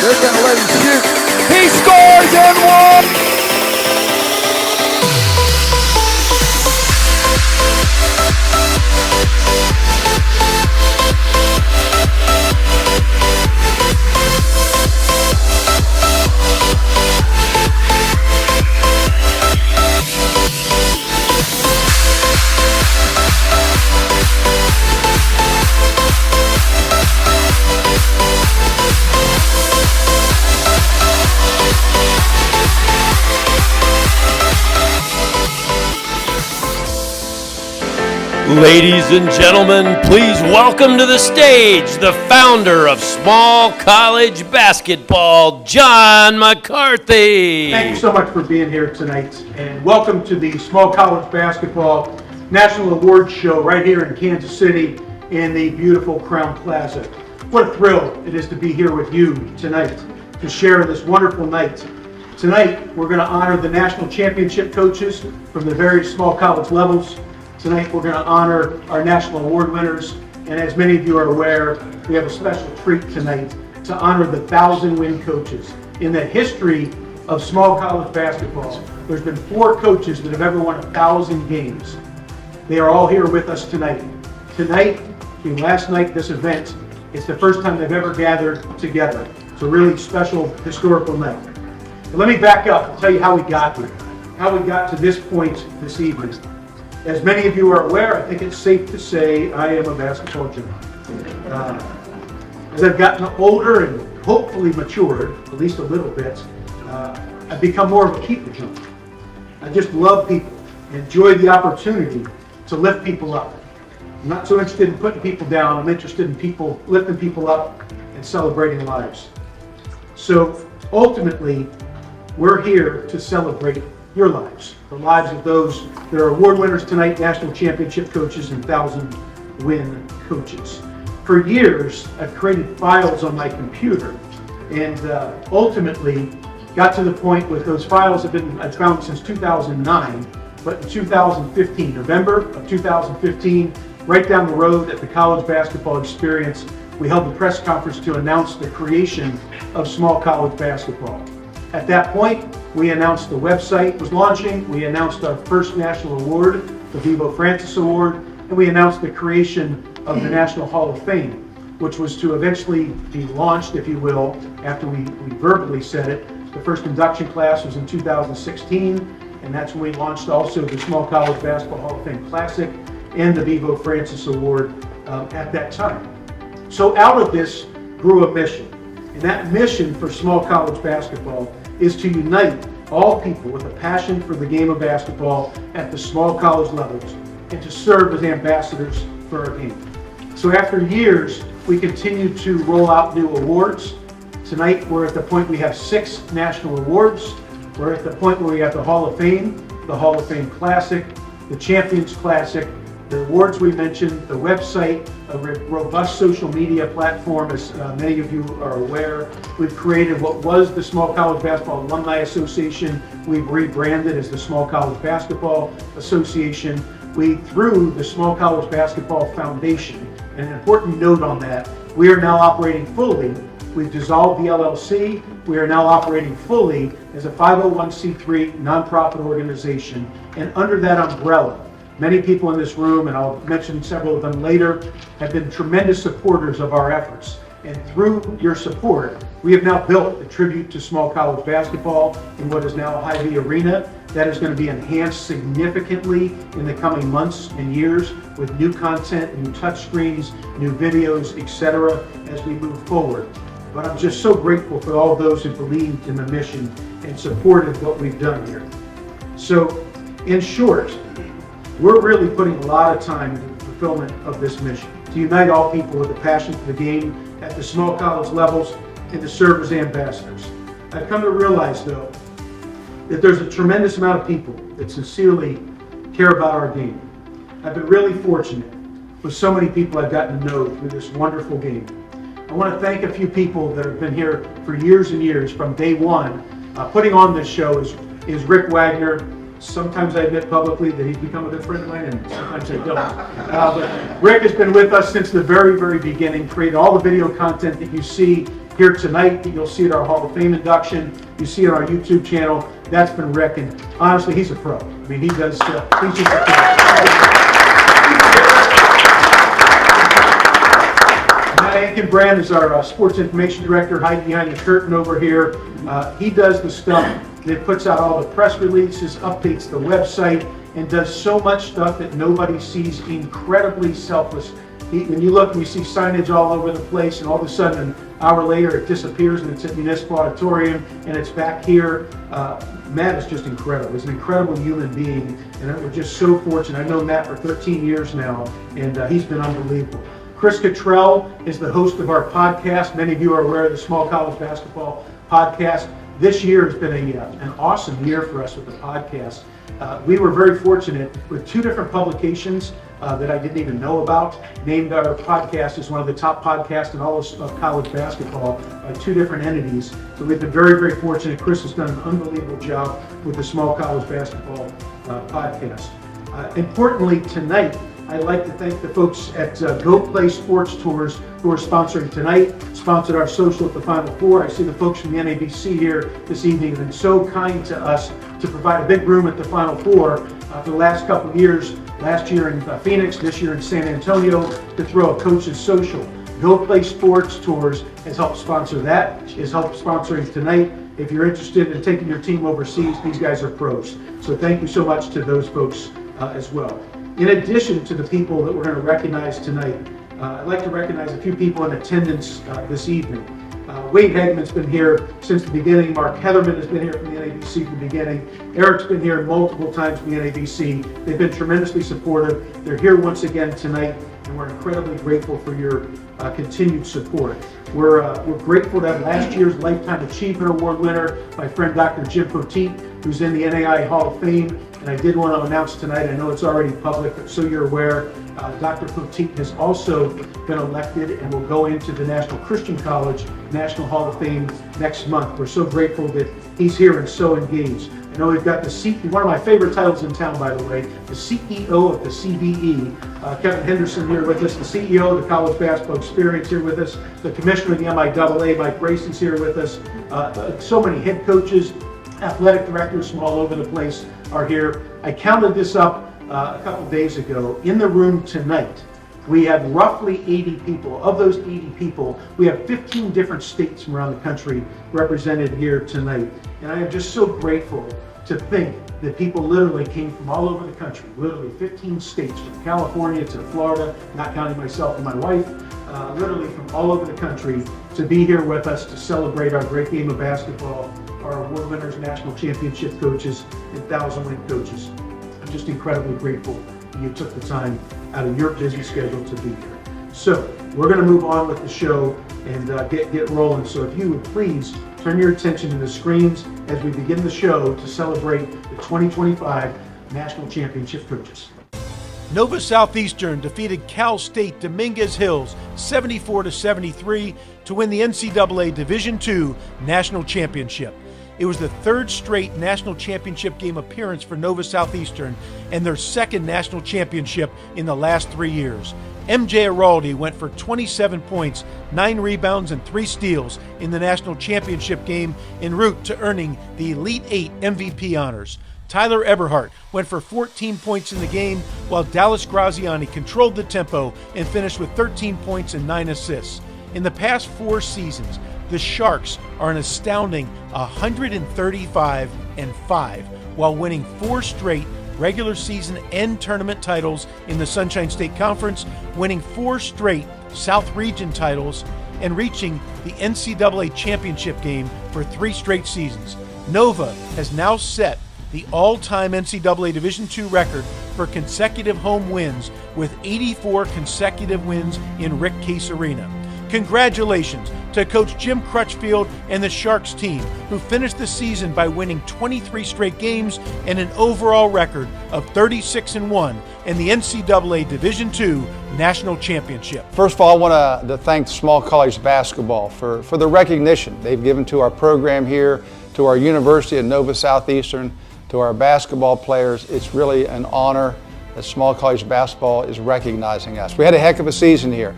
They're going to let him shoot. He scores and one! Ladies and gentlemen, please welcome to the stage the founder of Small College Basketball, John McCarthy. Thank you so much for being here tonight, and welcome to the Small College Basketball National Awards Show right here in Kansas City in the beautiful Crown Plaza. What a thrill it is to be here with you tonight to share this wonderful night. Tonight, we're going to honor the national championship coaches from the various small college levels. Tonight we're going to honor our national award winners, and as many of you are aware, we have a special treat tonight to honor the 1,000-win coaches. In the history of small college basketball, there's been 4 coaches that have ever won 1,000 games. They are all here with us tonight. Tonight, last night, this event, it's the first time they've ever gathered together. It's a really special historical night. But let me back up and tell you how we got here, how we got to this point this evening. As many of you are aware, I think it's safe to say I am a basketball junkie. As I've gotten older and hopefully matured, at least a little bit, I've become more of a people junkie. I just love people, enjoy the opportunity to lift people up. I'm not so interested in putting people down, I'm interested in people lifting people up and celebrating lives. So ultimately, we're here to celebrate your lives, the lives of those that are award winners tonight, national championship coaches and 1,000-win coaches. For years, I've created files on my computer and ultimately got to the point with those files I've found since 2009, but in 2015, November of 2015, right down the road at the College Basketball Experience, we held a press conference to announce the creation of small college basketball. At that point, we announced the website was launching, we announced our first national award, the Vivo Francis Award, and we announced the creation of the National Hall of Fame, which was to eventually be launched, if you will, after we verbally said it. The first induction class was in 2016, and that's when we launched also the Small College Basketball Hall of Fame Classic and the Vivo Francis Award at that time. So out of this grew a mission, and that mission for small college basketball is to unite all people with a passion for the game of basketball at the small college levels and to serve as ambassadors for our game. So after years, we continue to roll out new awards. Tonight, we're at the point we have 6 national awards. We're at the point where we have the Hall of Fame Classic, the Champions Classic, the awards we mentioned, the website, a robust social media platform, as many of you are aware. We've created what was the Small College Basketball Alumni Association. We've rebranded as the Small College Basketball Association. Through the Small College Basketball Foundation, and an important note on that, we are now operating fully. We've dissolved the LLC. We are now operating fully as a 501c3 nonprofit organization, and under that umbrella, many people in this room, and I'll mention several of them later, have been tremendous supporters of our efforts. And through your support, we have now built a tribute to small college basketball in what is now Hy-Vee Arena. That is going to be enhanced significantly in the coming months and years with new content, new touchscreens, new videos, etc. as we move forward. But I'm just so grateful for all those who believed in the mission and supported what we've done here. So, in short, we're really putting a lot of time into the fulfillment of this mission, to unite all people with a passion for the game at the small college levels and to serve as ambassadors. I've come to realize, though, that there's a tremendous amount of people that sincerely care about our game. I've been really fortunate with so many people I've gotten to know through this wonderful game. I want to thank a few people that have been here for years and years from day one. Putting on this show is Rick Wagner. Sometimes I admit publicly that he's become a good friend of mine, and sometimes I don't. But Rick has been with us since the very, very beginning, created all the video content that you see here tonight. You'll see it at our Hall of Fame induction. You see it on our YouTube channel. That's been Rick, and honestly, he's a pro. I mean, he does, he's just a pro. Matt Ankenbrand is our sports information director, hiding behind the curtain over here. He does the stuff that puts out all the press releases, updates the website, and does so much stuff that nobody sees. Incredibly selfless. When you look and you see signage all over the place, and all of a sudden an hour later it disappears and it's at Municipal Auditorium and it's back here. Matt is just incredible. He's an incredible human being, and we're just so fortunate. I've known Matt for 13 years now, and he's been unbelievable. Chris Cottrell is the host of our podcast. Many of you are aware of the Small College Basketball Podcast. This year has been an awesome year for us with the podcast. We were very fortunate with 2 different publications that I didn't even know about, named our podcast as one of the top podcasts in all of college basketball by 2 different entities. So we've been very, very fortunate. Chris has done an unbelievable job with the Small College Basketball Podcast. Importantly, tonight, I'd like to thank the folks at Go Play Sports Tours who are sponsoring tonight, sponsored our social at the Final Four. I see the folks from the NABC here this evening have been so kind to us to provide a big room at the Final Four for the last couple of years. Last year in Phoenix, this year in San Antonio, to throw a coach's social. Go Play Sports Tours has helped sponsor that, has helped sponsoring tonight. If you're interested in taking your team overseas, these guys are pros. So thank you so much to those folks as well. In addition to the people that we're going to recognize tonight, I'd like to recognize a few people in attendance this evening. Wade Hagman's been here since the beginning. Mark Heatherman has been here from the NABC from the beginning. Eric's been here multiple times from the NABC. They've been tremendously supportive. They're here once again tonight, and we're incredibly grateful for your continued support. We're grateful to have last year's Lifetime Achievement Award winner, my friend Dr. Jim Poteet, who's in the NAI Hall of Fame. And I did want to announce tonight, I know it's already public, but so you're aware, Dr. Poteet has also been elected and will go into the National Christian College National Hall of Fame next month. We're so grateful that he's here and so engaged. I know we've got one of my favorite titles in town, by the way, the CEO of the CBE, Kevin Henderson here with us, the CEO of the College Basketball Experience here with us, the Commissioner of the MIAA, Mike Grayson's here with us, so many head coaches, athletic directors from all over the place are here. I counted this up a couple days ago. In the room tonight, we have roughly 80 people. Of those 80 people, we have 15 different states from around the country represented here tonight. And I am just so grateful to think that people literally came from all over the country, literally 15 states, from California to Florida, not counting myself and my wife, literally from all over the country to be here with us to celebrate our great game of basketball, our award winners, national championship coaches, and 1,000-win coaches. I'm just incredibly grateful that you took the time out of your busy schedule to be here. So we're going to move on with the show and get rolling. So if you would please turn your attention to the screens as we begin the show to celebrate the 2025 National Championship coaches. Nova Southeastern defeated Cal State Dominguez Hills 74-73 to win the NCAA Division II National Championship. It was the 3rd straight national championship game appearance for Nova Southeastern and their 2nd national championship in the last 3 years. MJ Araldi went for 27 points, 9 rebounds, and 3 steals in the national championship game en route to earning the Elite 8 MVP honors. Tyler Eberhardt went for 14 points in the game, while Dallas Graziani controlled the tempo and finished with 13 points and 9 assists. In the past 4 seasons, the Sharks are an astounding 135-5, while winning 4 straight regular season and tournament titles in the Sunshine State Conference, winning 4 straight South Region titles, and reaching the NCAA championship game for 3 straight seasons. Nova has now set the all-time NCAA Division II record for consecutive home wins with 84 consecutive wins in Rick Case Arena. Congratulations to Coach Jim Crutchfield and the Sharks team, who finished the season by winning 23 straight games and an overall record of 36-1 in the NCAA Division II National Championship. First of all, I want to thank Small College Basketball for the recognition they've given to our program here, to our University of Nova Southeastern, to our basketball players. It's really an honor that Small College Basketball is recognizing us. We had a heck of a season here.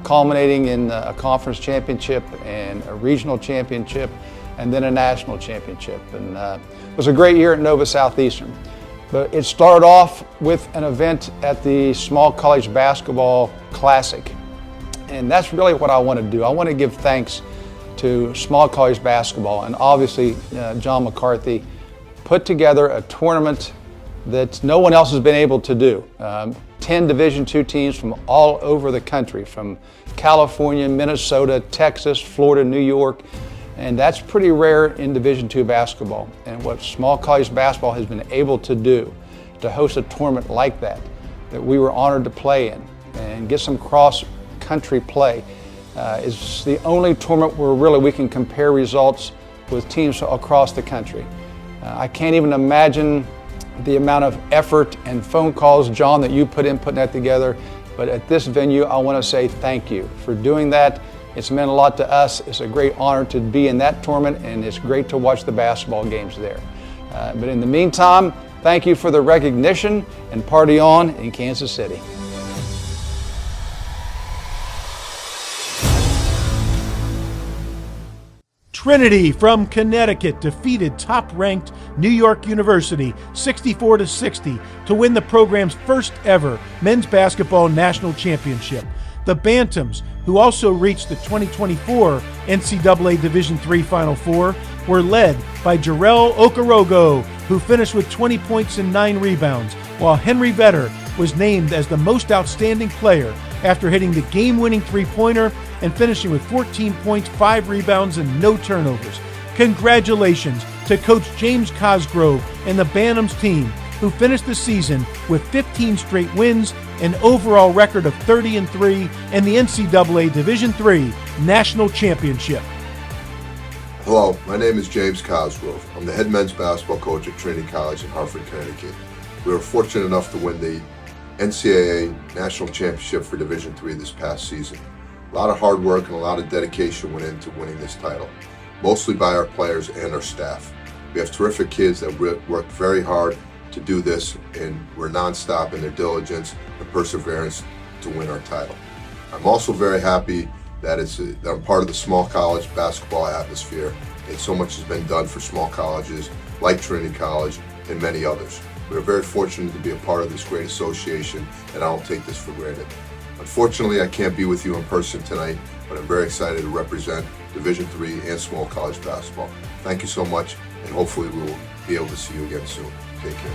culminating in a conference championship and a regional championship and then a national championship. And it was a great year at Nova Southeastern. But it started off with an event at the Small College Basketball Classic. And that's really what I want to do. I want to give thanks to Small College Basketball, and obviously John McCarthy put together a tournament that no one else has been able to do. 10 Division II teams from all over the country, from California, Minnesota, Texas, Florida, New York, and that's pretty rare in Division II basketball. And what Small College Basketball has been able to do to host a tournament like that we were honored to play in and get some cross-country play, is the only tournament where really we can compare results with teams across the country. I can't even imagine the amount of effort and phone calls, John, that you put in putting that together. But at this venue, I want to say thank you for doing that. It's meant a lot to us. It's a great honor to be in that tournament, and it's great to watch the basketball games there. But in the meantime, thank you for the recognition, and party on in Kansas City. Trinity from Connecticut defeated top-ranked New York University 64-60 to win the program's first ever men's basketball national championship. The Bantams, who also reached the 2024 NCAA Division III Final Four, were led by Jarrell Okorogo, who finished with 20 points and 9 rebounds, while Henry Vetter was named as the most outstanding player after hitting the game-winning three-pointer and finishing with 14 points, 5 rebounds, and no turnovers. Congratulations to Coach James Cosgrove and the Bantams team, who finished the season with 15 straight wins, an overall record of 30-3, and the NCAA Division III National Championship. Hello, my name is James Cosgrove. I'm the head men's basketball coach at Trinity College in Hartford, Connecticut. We were fortunate enough to win the NCAA National Championship for Division III this past season. A lot of hard work and a lot of dedication went into winning this title, mostly by our players and our staff. We have terrific kids that worked very hard to do this, and were nonstop in their diligence and perseverance to win our title. I'm also very happy that I'm part of the small college basketball atmosphere, and so much has been done for small colleges like Trinity College and many others. We're very fortunate to be a part of this great association, and I don't take this for granted. Unfortunately, I can't be with you in person tonight, but I'm very excited to represent Division III and small college basketball. Thank you so much, and hopefully we will be able to see you again soon. Take care.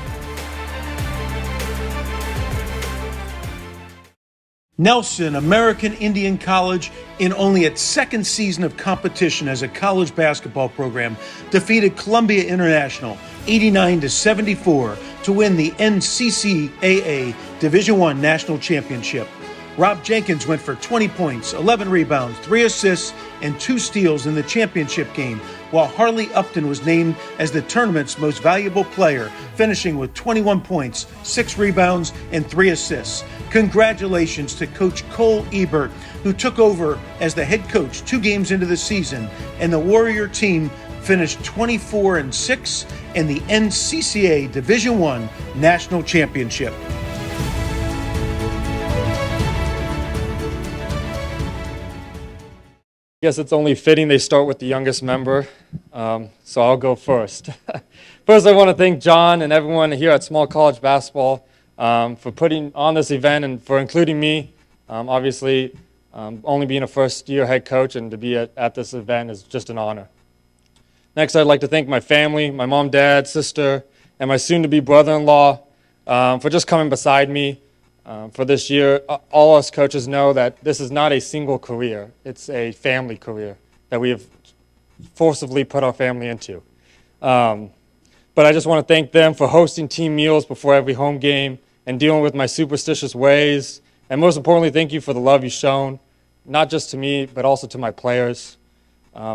Nelson American Indian College, in only its second season of competition as a college basketball program, defeated Columbia International 89-74 to win the NCCAA Division I National Championship. Rob Jenkins went for 20 points, 11 rebounds, 3 assists, and 2 steals in the championship game, while Harley Upton was named as the tournament's most valuable player, finishing with 21 points, 6 rebounds, and 3 assists. Congratulations to Coach Cole Ebert, who took over as the head coach 2 games into the season, and the Warrior team finished 24-6 in the NCCA Division I National Championship. I guess it's only fitting they start with the youngest member, so I'll go first. First, I want to thank John and everyone here at Small College Basketball for putting on this event and for including me. Obviously, only being a first-year head coach and to be at this event is just an honor. Next, I'd like to thank my family, my mom, dad, sister, and my soon-to-be brother-in-law for just coming beside me. For this year, all us coaches know that this is not a single career. It's a family career that we have forcibly put our family into. But I just want to thank them for hosting team meals before every home game and dealing with my superstitious ways. And most importantly, thank you for the love you've shown, not just to me, but also to my players,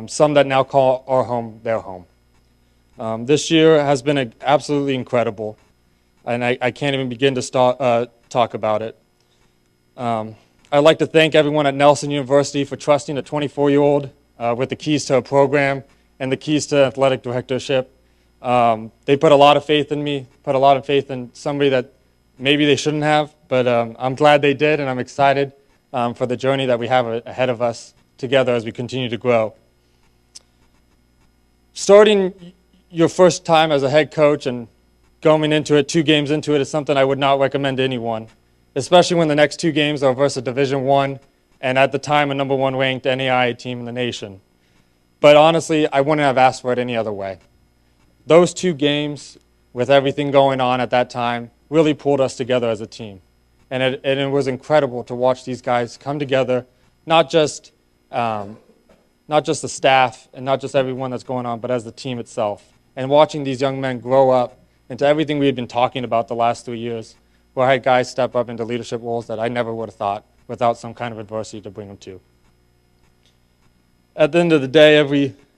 some that now call our home their home. This year has been absolutely incredible, and I can't even begin to talk about it. I'd like to thank everyone at Nelson University for trusting a 24-year-old with the keys to a program and the keys to athletic directorship. They put a lot of faith in me, put a lot of faith in somebody that maybe they shouldn't have, but I'm glad they did, and I'm excited for the journey that we have ahead of us together as we continue to grow. Starting your first time as a head coach and going into it, 2 games into it, is something I would not recommend to anyone, especially when the next 2 games are versus a Division I and at the time a number 1 ranked NAIA team in the nation. But honestly, I wouldn't have asked for it any other way. Those 2 games, with everything going on at that time, really pulled us together as a team. And it was incredible to watch these guys come together, not just the staff and not just everyone that's going on, but as the team itself. And watching these young men grow up into everything we had been talking about the last 3 years, where I had guys step up into leadership roles that I never would have thought without some kind of adversity to bring them to. At the end of the day,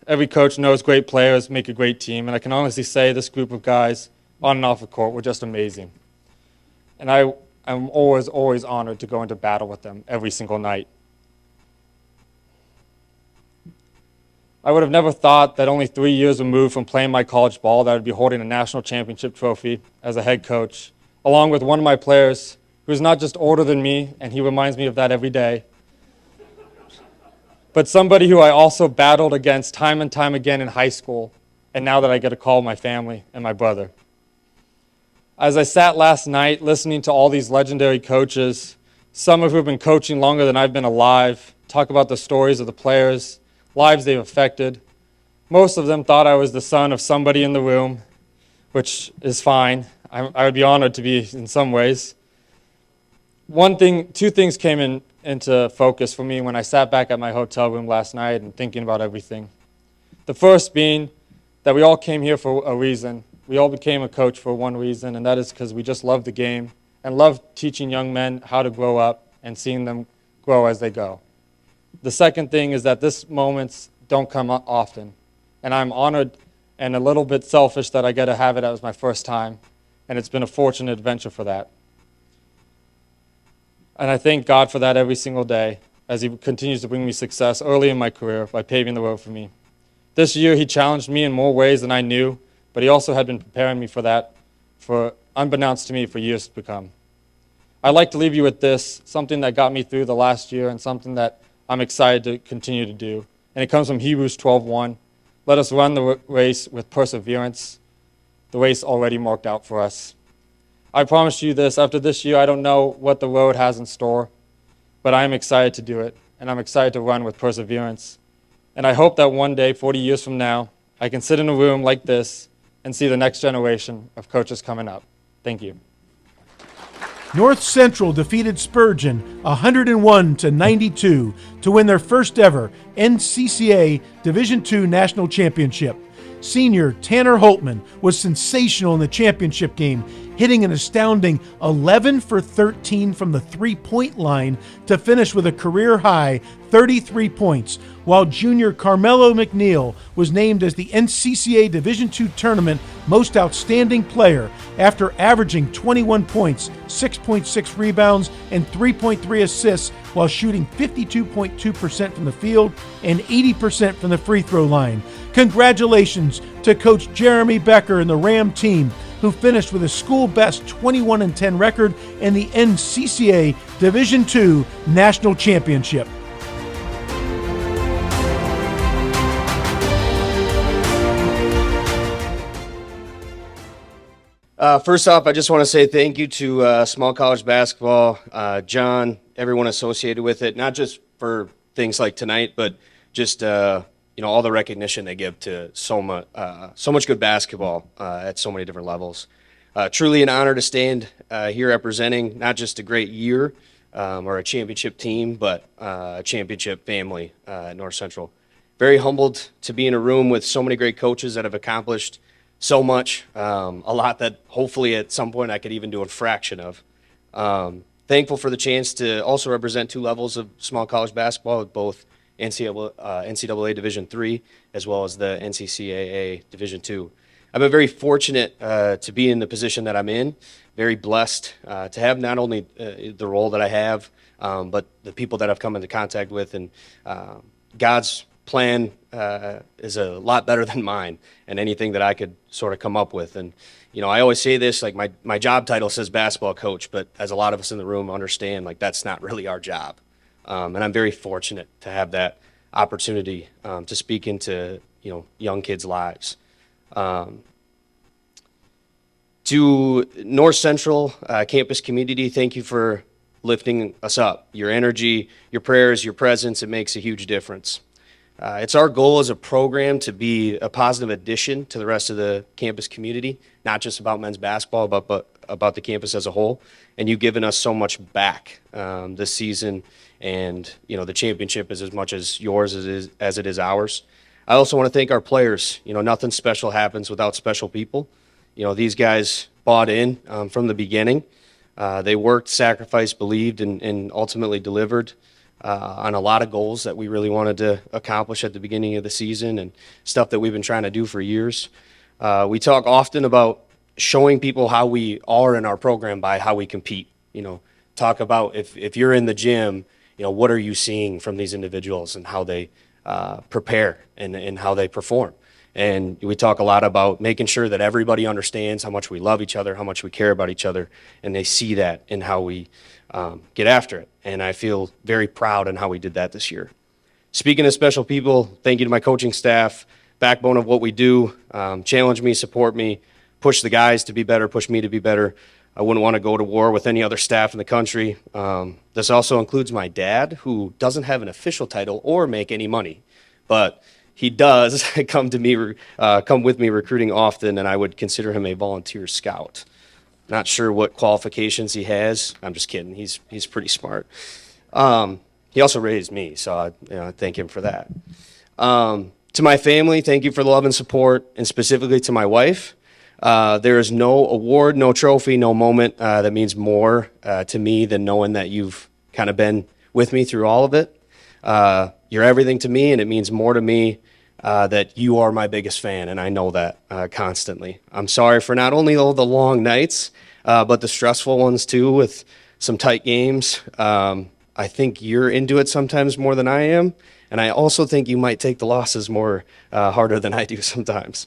every coach knows great players make a great team, and I can honestly say this group of guys on and off the court were just amazing. And I'm always honored to go into battle with them every single night. I would have never thought that only 3 years removed from playing my college ball that I would be holding a national championship trophy as a head coach, along with one of my players who is not just older than me, and he reminds me of that every day, but somebody who I also battled against time and time again in high school, and now that I get to call my family and my brother. As I sat last night listening to all these legendary coaches, some of who have been coaching longer than I've been alive, talk about the stories of the players, lives they've affected. Most of them thought I was the son of somebody in the room, which is fine. I would be honored to be in some ways. 2 things came into focus for me when I sat back at my hotel room last night and thinking about everything. The first being that we all came here for a reason. We all became a coach for one reason, and that is because we just love the game and love teaching young men how to grow up and seeing them grow as they go. The second thing is that these moments don't come often, and I'm honored and a little bit selfish that I get to have it as my first time, and it's been a fortunate adventure for that. And I thank God for that every single day as He continues to bring me success early in my career by paving the road for me. This year He challenged me in more ways than I knew, but He also had been preparing me for that, unbeknownst to me, for years to come. I'd like to leave you with this, something that got me through the last year and something that I'm excited to continue to do. And it comes from Hebrews 12:1. Let us run the race with perseverance, the race already marked out for us. I promise you this, after this year, I don't know what the road has in store, but I am excited to do it, and I'm excited to run with perseverance. And I hope that one day, 40 years from now, I can sit in a room like this and see the next generation of coaches coming up. Thank you. North Central defeated Spurgeon 101-92 to win their first ever NCCA Division II National Championship. Senior Tanner Holtman was sensational in the championship game, hitting an astounding 11 for 13 from the three-point line to finish with a career-high 33 points, while junior Carmelo McNeil was named as the NCCA Division II Tournament Most Outstanding Player after averaging 21 points, 6.6 rebounds, and 3.3 assists while shooting 52.2% from the field and 80% from the free throw line. Congratulations to Coach Jeremy Becker and the Ram team, who finished with a school-best 21-10 record in the NCCA Division II National Championship. First off, I just want to say thank you to small college basketball, John, everyone associated with it, not just for things like tonight, but just all the recognition they give to so much good basketball at so many different levels. Truly an honor to stand here representing not just a great year or a championship team, but a championship family at North Central. Very humbled to be in a room with so many great coaches that have accomplished so much, a lot that hopefully at some point I could even do a fraction of. Thankful for the chance to also represent 2 levels of small college basketball with both NCAA Division III as well as the NCCAA Division II. I've been very fortunate to be in the position that I'm in, very blessed to have not only the role that I have, but the people that I've come into contact with, and God's plan is a lot better than mine and anything that I could sort of come up with. And I always say this, like my job title says basketball coach, but as a lot of us in the room understand, like that's not really our job. And I'm very fortunate to have that opportunity to speak into young kids' lives. To North Central campus community, thank you for lifting us up. Your energy, your prayers, your presence, it makes a huge difference. It's our goal as a program to be a positive addition to the rest of the campus community, not just about men's basketball, but about the campus as a whole. And you've given us so much back this season, and the championship is as much as yours as it is ours. I also want to thank our players. Nothing special happens without special people. These guys bought in from the beginning. They worked, sacrificed, believed, and ultimately delivered on a lot of goals that we really wanted to accomplish at the beginning of the season and stuff that we've been trying to do for years. We talk often about showing people how we are in our program by how we compete. Talk about if you're in the gym, what are you seeing from these individuals and how they prepare and how they perform. And we talk a lot about making sure that everybody understands how much we love each other, how much we care about each other, and they see that in how we get after it. And I feel very proud in how we did that this year. Speaking of special people, thank you to my coaching staff, backbone of what we do, challenge me, support me, push the guys to be better, push me to be better. I wouldn't want to go to war with any other staff in the country. This also includes my dad, who doesn't have an official title or make any money, but he does come with me recruiting often, and I would consider him a volunteer scout. Not sure what qualifications he has. I'm just kidding. He's pretty smart. He also raised me, so I thank him for that. To my family, thank you for the love and support, and specifically to my wife. There is no award, no trophy, no moment that means more to me than knowing that you've kind of been with me through all of it. You're everything to me, and it means more to me that you are my biggest fan, and I know that constantly. I'm sorry for not only all the long nights, but the stressful ones too, with some tight games. I think you're into it sometimes more than I am, and I also think you might take the losses more harder than I do sometimes.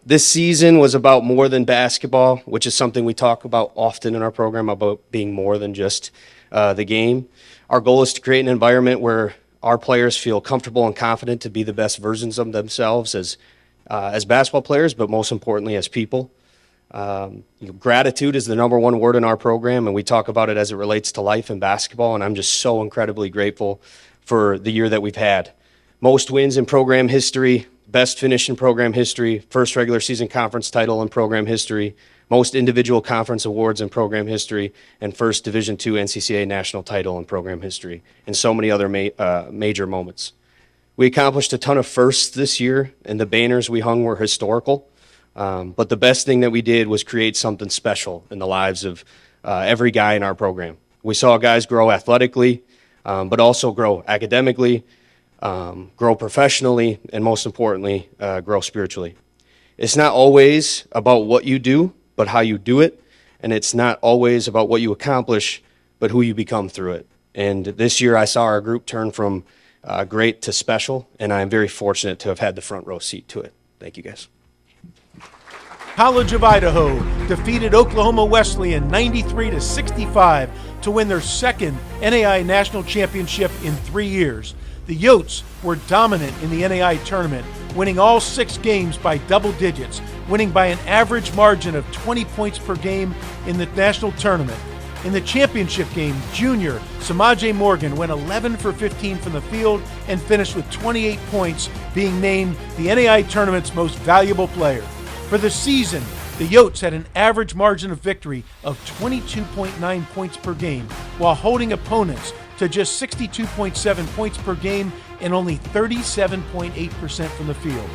This season was about more than basketball, which is something we talk about often in our program, about being more than just the game. Our goal is to create an environment where our players feel comfortable and confident to be the best versions of themselves as basketball players, but most importantly as people. Gratitude is the number one word in our program, and we talk about it as it relates to life and basketball, and I'm just so incredibly grateful for the year that we've had. Most wins in program history, best finish in program history, first regular season conference title in program history, most individual conference awards in program history, and first Division II NCCAA national title in program history, and so many other major moments. We accomplished a ton of firsts this year, and the banners we hung were historical, but the best thing that we did was create something special in the lives of every guy in our program. We saw guys grow athletically, but also grow academically, grow professionally, and most importantly, grow spiritually. It's not always about what you do, but how you do it. And it's not always about what you accomplish, but who you become through it. And this year I saw our group turn from great to special, and I'm very fortunate to have had the front row seat to it. Thank you, guys. College of Idaho defeated Oklahoma Wesleyan 93-65 to win their second NAI national championship in 3 years. The Yotes were dominant in the NAI tournament, winning all 6 games by double digits, winning by an average margin of 20 points per game in the national tournament. In the championship game, junior Samaje Morgan went 11 for 15 from the field and finished with 28 points, being named the NAI tournament's most valuable player. For the season, the Yotes had an average margin of victory of 22.9 points per game, while holding opponents to just 62.7 points per game and only 37.8% from the field.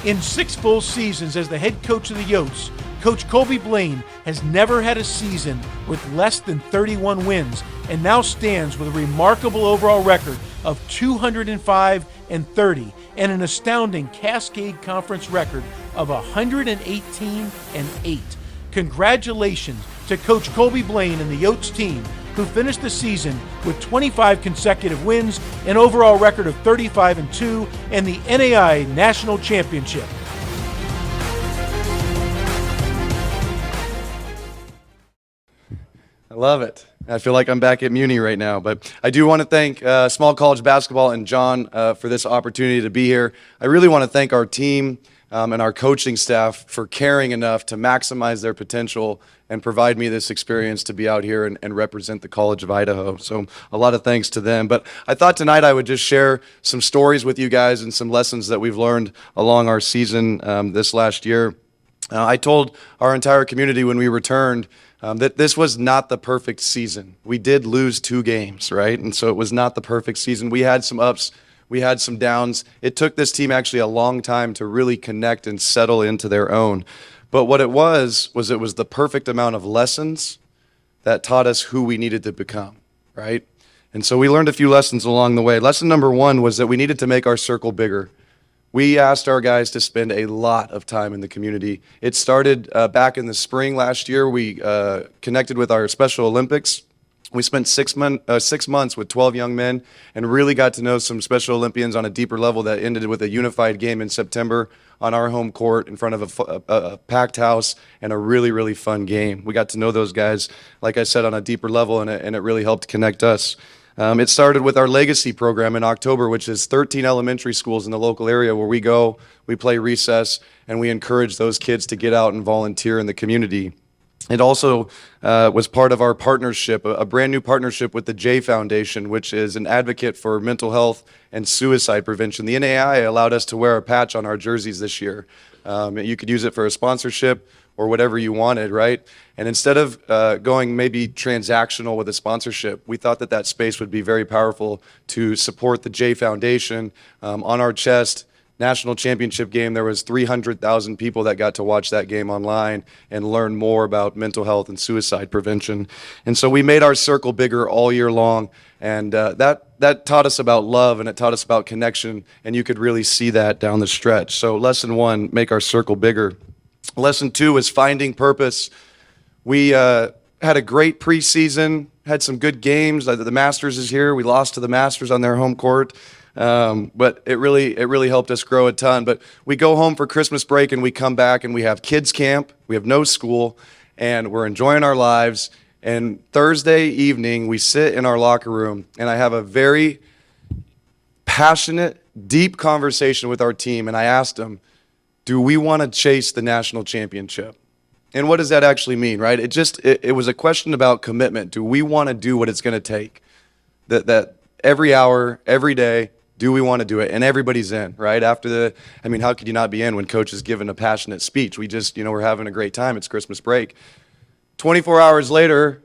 In 6 full seasons as the head coach of the Yotes, Coach Colby Blaine has never had a season with less than 31 wins and now stands with a remarkable overall record of 205-30 and an astounding Cascade Conference record of 118-8. Congratulations to Coach Colby Blaine and the Yotes team, who finished the season with 25 consecutive wins, an overall record of 35-2, and the NAI National Championship. I love it. I feel like I'm back at Muni right now. But I do want to thank Small College Basketball and John for this opportunity to be here. I really want to thank our team and our coaching staff for caring enough to maximize their potential and provide me this experience to be out here and represent the College of Idaho. So a lot of thanks to them. But I thought tonight I would just share some stories with you guys and some lessons that we've learned along our season this last year. I told our entire community when we returned that this was not the perfect season. We did lose 2 games, right? And so it was not the perfect season. We had some ups, we had some downs. It took this team actually a long time to really connect and settle into their own. But what it was it was the perfect amount of lessons that taught us who we needed to become, right? And so we learned a few lessons along the way. Lesson number 1 was that we needed to make our circle bigger. We asked our guys to spend a lot of time in the community. It started back in the spring last year. We connected with our Special Olympics. We spent 6 months with 12 young men and really got to know some Special Olympians on a deeper level that ended with a unified game in September on our home court in front of a packed house and a really, really fun game. We got to know those guys, like I said, on a deeper level, and it really helped connect us. It started with our Legacy program in October, which is 13 elementary schools in the local area where we go, we play recess, and we encourage those kids to get out and volunteer in the community. It also was part of our partnership, a brand new partnership with the J Foundation, which is an advocate for mental health and suicide prevention. The NAI allowed us to wear a patch on our jerseys this year. You could use it for a sponsorship or whatever you wanted, right? And instead of going maybe transactional with a sponsorship, we thought that space would be very powerful to support the J Foundation. On our chest, national championship game, there was 300,000 people that got to watch that game online and learn more about mental health and suicide prevention. And so we made our circle bigger all year long, and that taught us about love, and it taught us about connection, and you could really see that down the stretch. So lesson 1, make our circle bigger. Lesson 2 is finding purpose. We had a great preseason, had some good games. The Masters is here. We lost to the Masters on their home court. But it really helped us grow a ton. But we go home for Christmas break and we come back and we have kids camp, we have no school, and we're enjoying our lives. And Thursday evening, we sit in our locker room and I have a very passionate, deep conversation with our team. And I asked them, do we want to chase the national championship? And what does that actually mean, right? It was a question about commitment. Do we want to do what it's going to take? That every hour, every day, do we want to do it? And everybody's in, right? How could you not be in when coach is giving a passionate speech? We're having a great time. It's Christmas break. 24 hours later,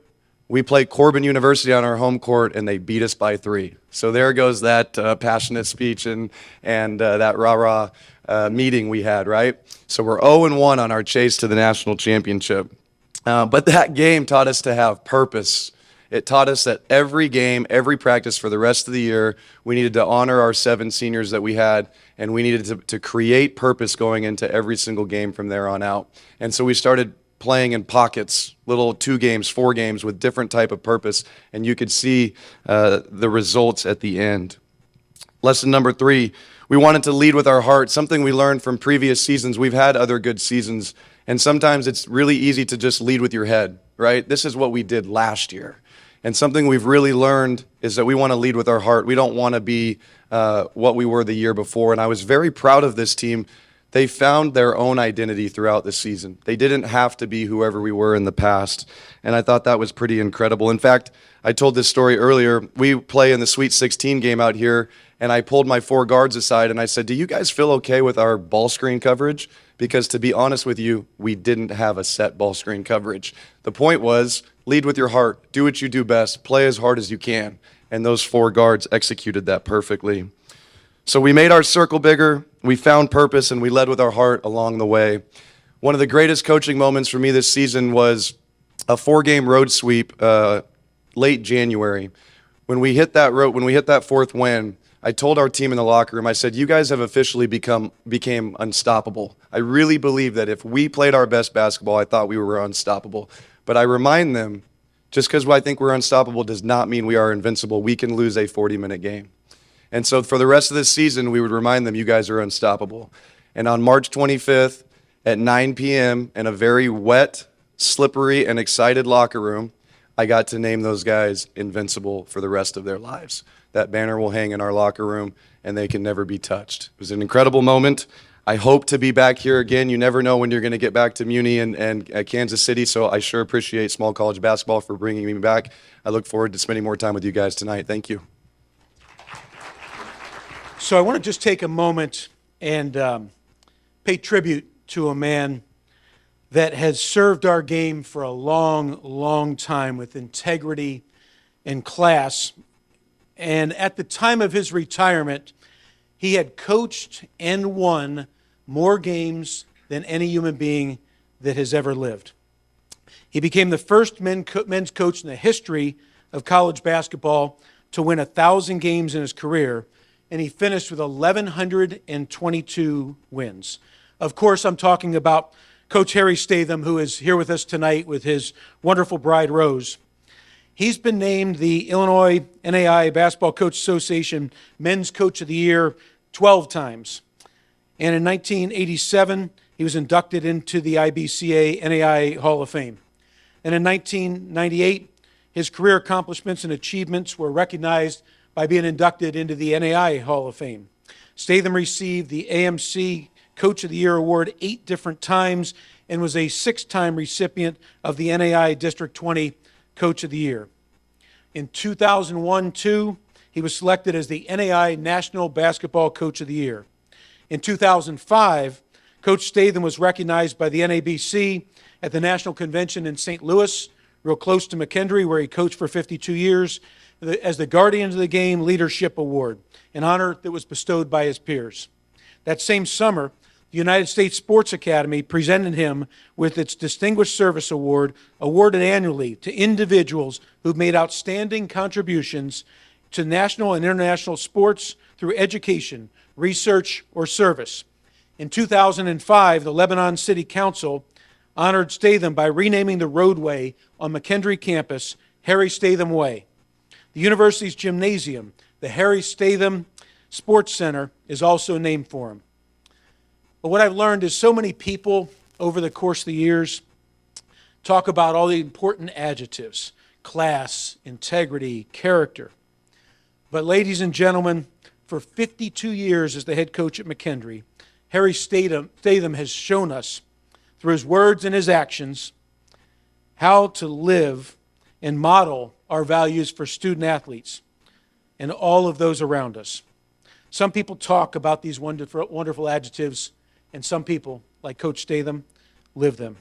we play Corbin University on our home court, and they beat us by 3. So there goes that passionate speech and that rah-rah meeting we had, right? So we're 0-1 on our chase to the national championship. But that game taught us to have purpose. It taught us that every game, every practice for the rest of the year, we needed to honor our 7 seniors that we had, and we needed to create purpose going into every single game from there on out. And so we started playing in pockets, little 2 games, 4 games with different type of purpose, and you could see the results at the end. Lesson number 3, we wanted to lead with our heart, something we learned from previous seasons. We've had other good seasons, and sometimes it's really easy to just lead with your head, right? This is what we did last year. And something we've really learned is that we want to lead with our heart. We don't want to be what we were the year before. And I was very proud of this team. They found their own identity throughout the season. They didn't have to be whoever we were in the past. And I thought that was pretty incredible. In fact, I told this story earlier. We play in the Sweet 16 game out here, and I pulled my 4 guards aside and I said, do you guys feel okay with our ball screen coverage? Because to be honest with you, we didn't have a set ball screen coverage. The point was, lead with your heart, do what you do best, play as hard as you can. And those 4 guards executed that perfectly. So we made our circle bigger, we found purpose, and we led with our heart along the way. One of the greatest coaching moments for me this season was a 4-game road sweep late January. When we hit that 4th win, I told our team in the locker room, I said, you guys have officially became unstoppable. I really believe that if we played our best basketball, I thought we were unstoppable. But I remind them, just because I think we're unstoppable does not mean we are invincible. We can lose a 40-minute game. And so for the rest of this season, we would remind them, you guys are unstoppable. And on March 25th at 9 p.m. in a very wet, slippery, and excited locker room, I got to name those guys invincible for the rest of their lives. That banner will hang in our locker room, and they can never be touched. It was an incredible moment. I hope to be back here again. You never know when you're going to get back to Muni and Kansas City, so I sure appreciate small college basketball for bringing me back. I look forward to spending more time with you guys tonight. Thank you. So I want to just take a moment and pay tribute to a man that has served our game for a long, long time with integrity and class. And at the time of his retirement, he had coached and won more games than any human being that has ever lived. He became the first men's coach in the history of college basketball to win 1,000 games in his career, and he finished with 1,122 wins. Of course, I'm talking about Coach Harry Statham, who is here with us tonight with his wonderful bride, Rose. He's been named the Illinois NAI Basketball Coach Association Men's Coach of the Year 12 times. And in 1987, he was inducted into the IBCA NAI Hall of Fame. And in 1998, his career accomplishments and achievements were recognized by being inducted into the NAI Hall of Fame. Statham received the AMC Coach of the Year award 8 different times and was a 6-time recipient of the NAI District 20 Coach of the Year. In 2001-2, he was selected as the NAI National Basketball Coach of the Year. In 2005, Coach Statham was recognized by the NABC at the National Convention in St. Louis, real close to McKendree, where he coached for 52 years, as the Guardians of the Game Leadership Award, an honor that was bestowed by his peers. That same summer, the United States Sports Academy presented him with its Distinguished Service Award, awarded annually to individuals who've made outstanding contributions to national and international sports through education, research, or service. In 2005, the Lebanon City Council honored Statham by renaming the roadway on McKendree campus Harry Statham Way. The university's gymnasium, the Harry Statham Sports Center, is also named for him. But what I've learned is so many people over the course of the years talk about all the important adjectives: class, integrity, character. But ladies and gentlemen, for 52 years as the head coach at McKendree, Harry Statham has shown us through his words and his actions how to live and model our values for student athletes and all of those around us. Some people talk about these wonderful adjectives, and some people, like Coach Statham, live them.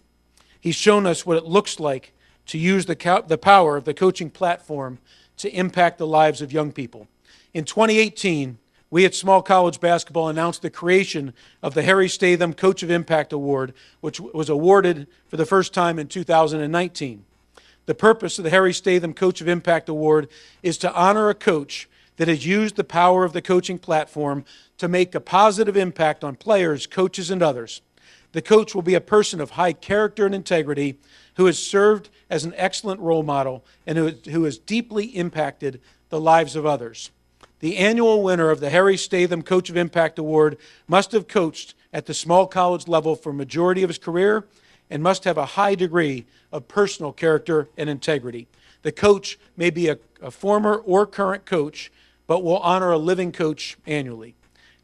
He's shown us what it looks like to use the power of the coaching platform to impact the lives of young people. In 2018, we at Small College Basketball announced the creation of the Harry Statham Coach of Impact Award, which was awarded for the first time in 2019. The purpose of the Harry Statham Coach of Impact Award is to honor a coach that has used the power of the coaching platform to make a positive impact on players, coaches, and others. The coach will be a person of high character and integrity who has served as an excellent role model and who has deeply impacted the lives of others. The annual winner of the Harry Statham Coach of Impact Award must have coached at the small college level for a majority of his career and must have a high degree of personal character and integrity. The coach may be a former or current coach, but will honor a living coach annually.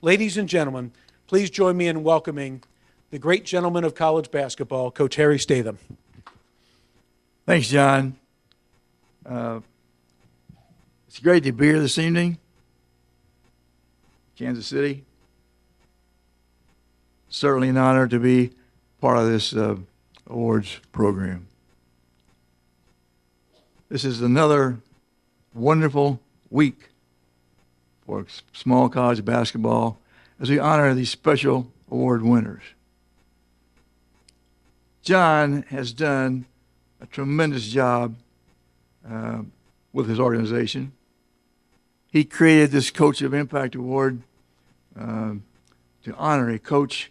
Ladies and gentlemen, please join me in welcoming the great gentleman of college basketball, Coach Harry Statham. Thanks, John. It's great to be here this evening. Kansas City. Certainly an honor to be part of this awards program. This is another wonderful week for small college basketball as we honor these special award winners. John has done a tremendous job with his organization. He created this Coach of Impact Award to honor a coach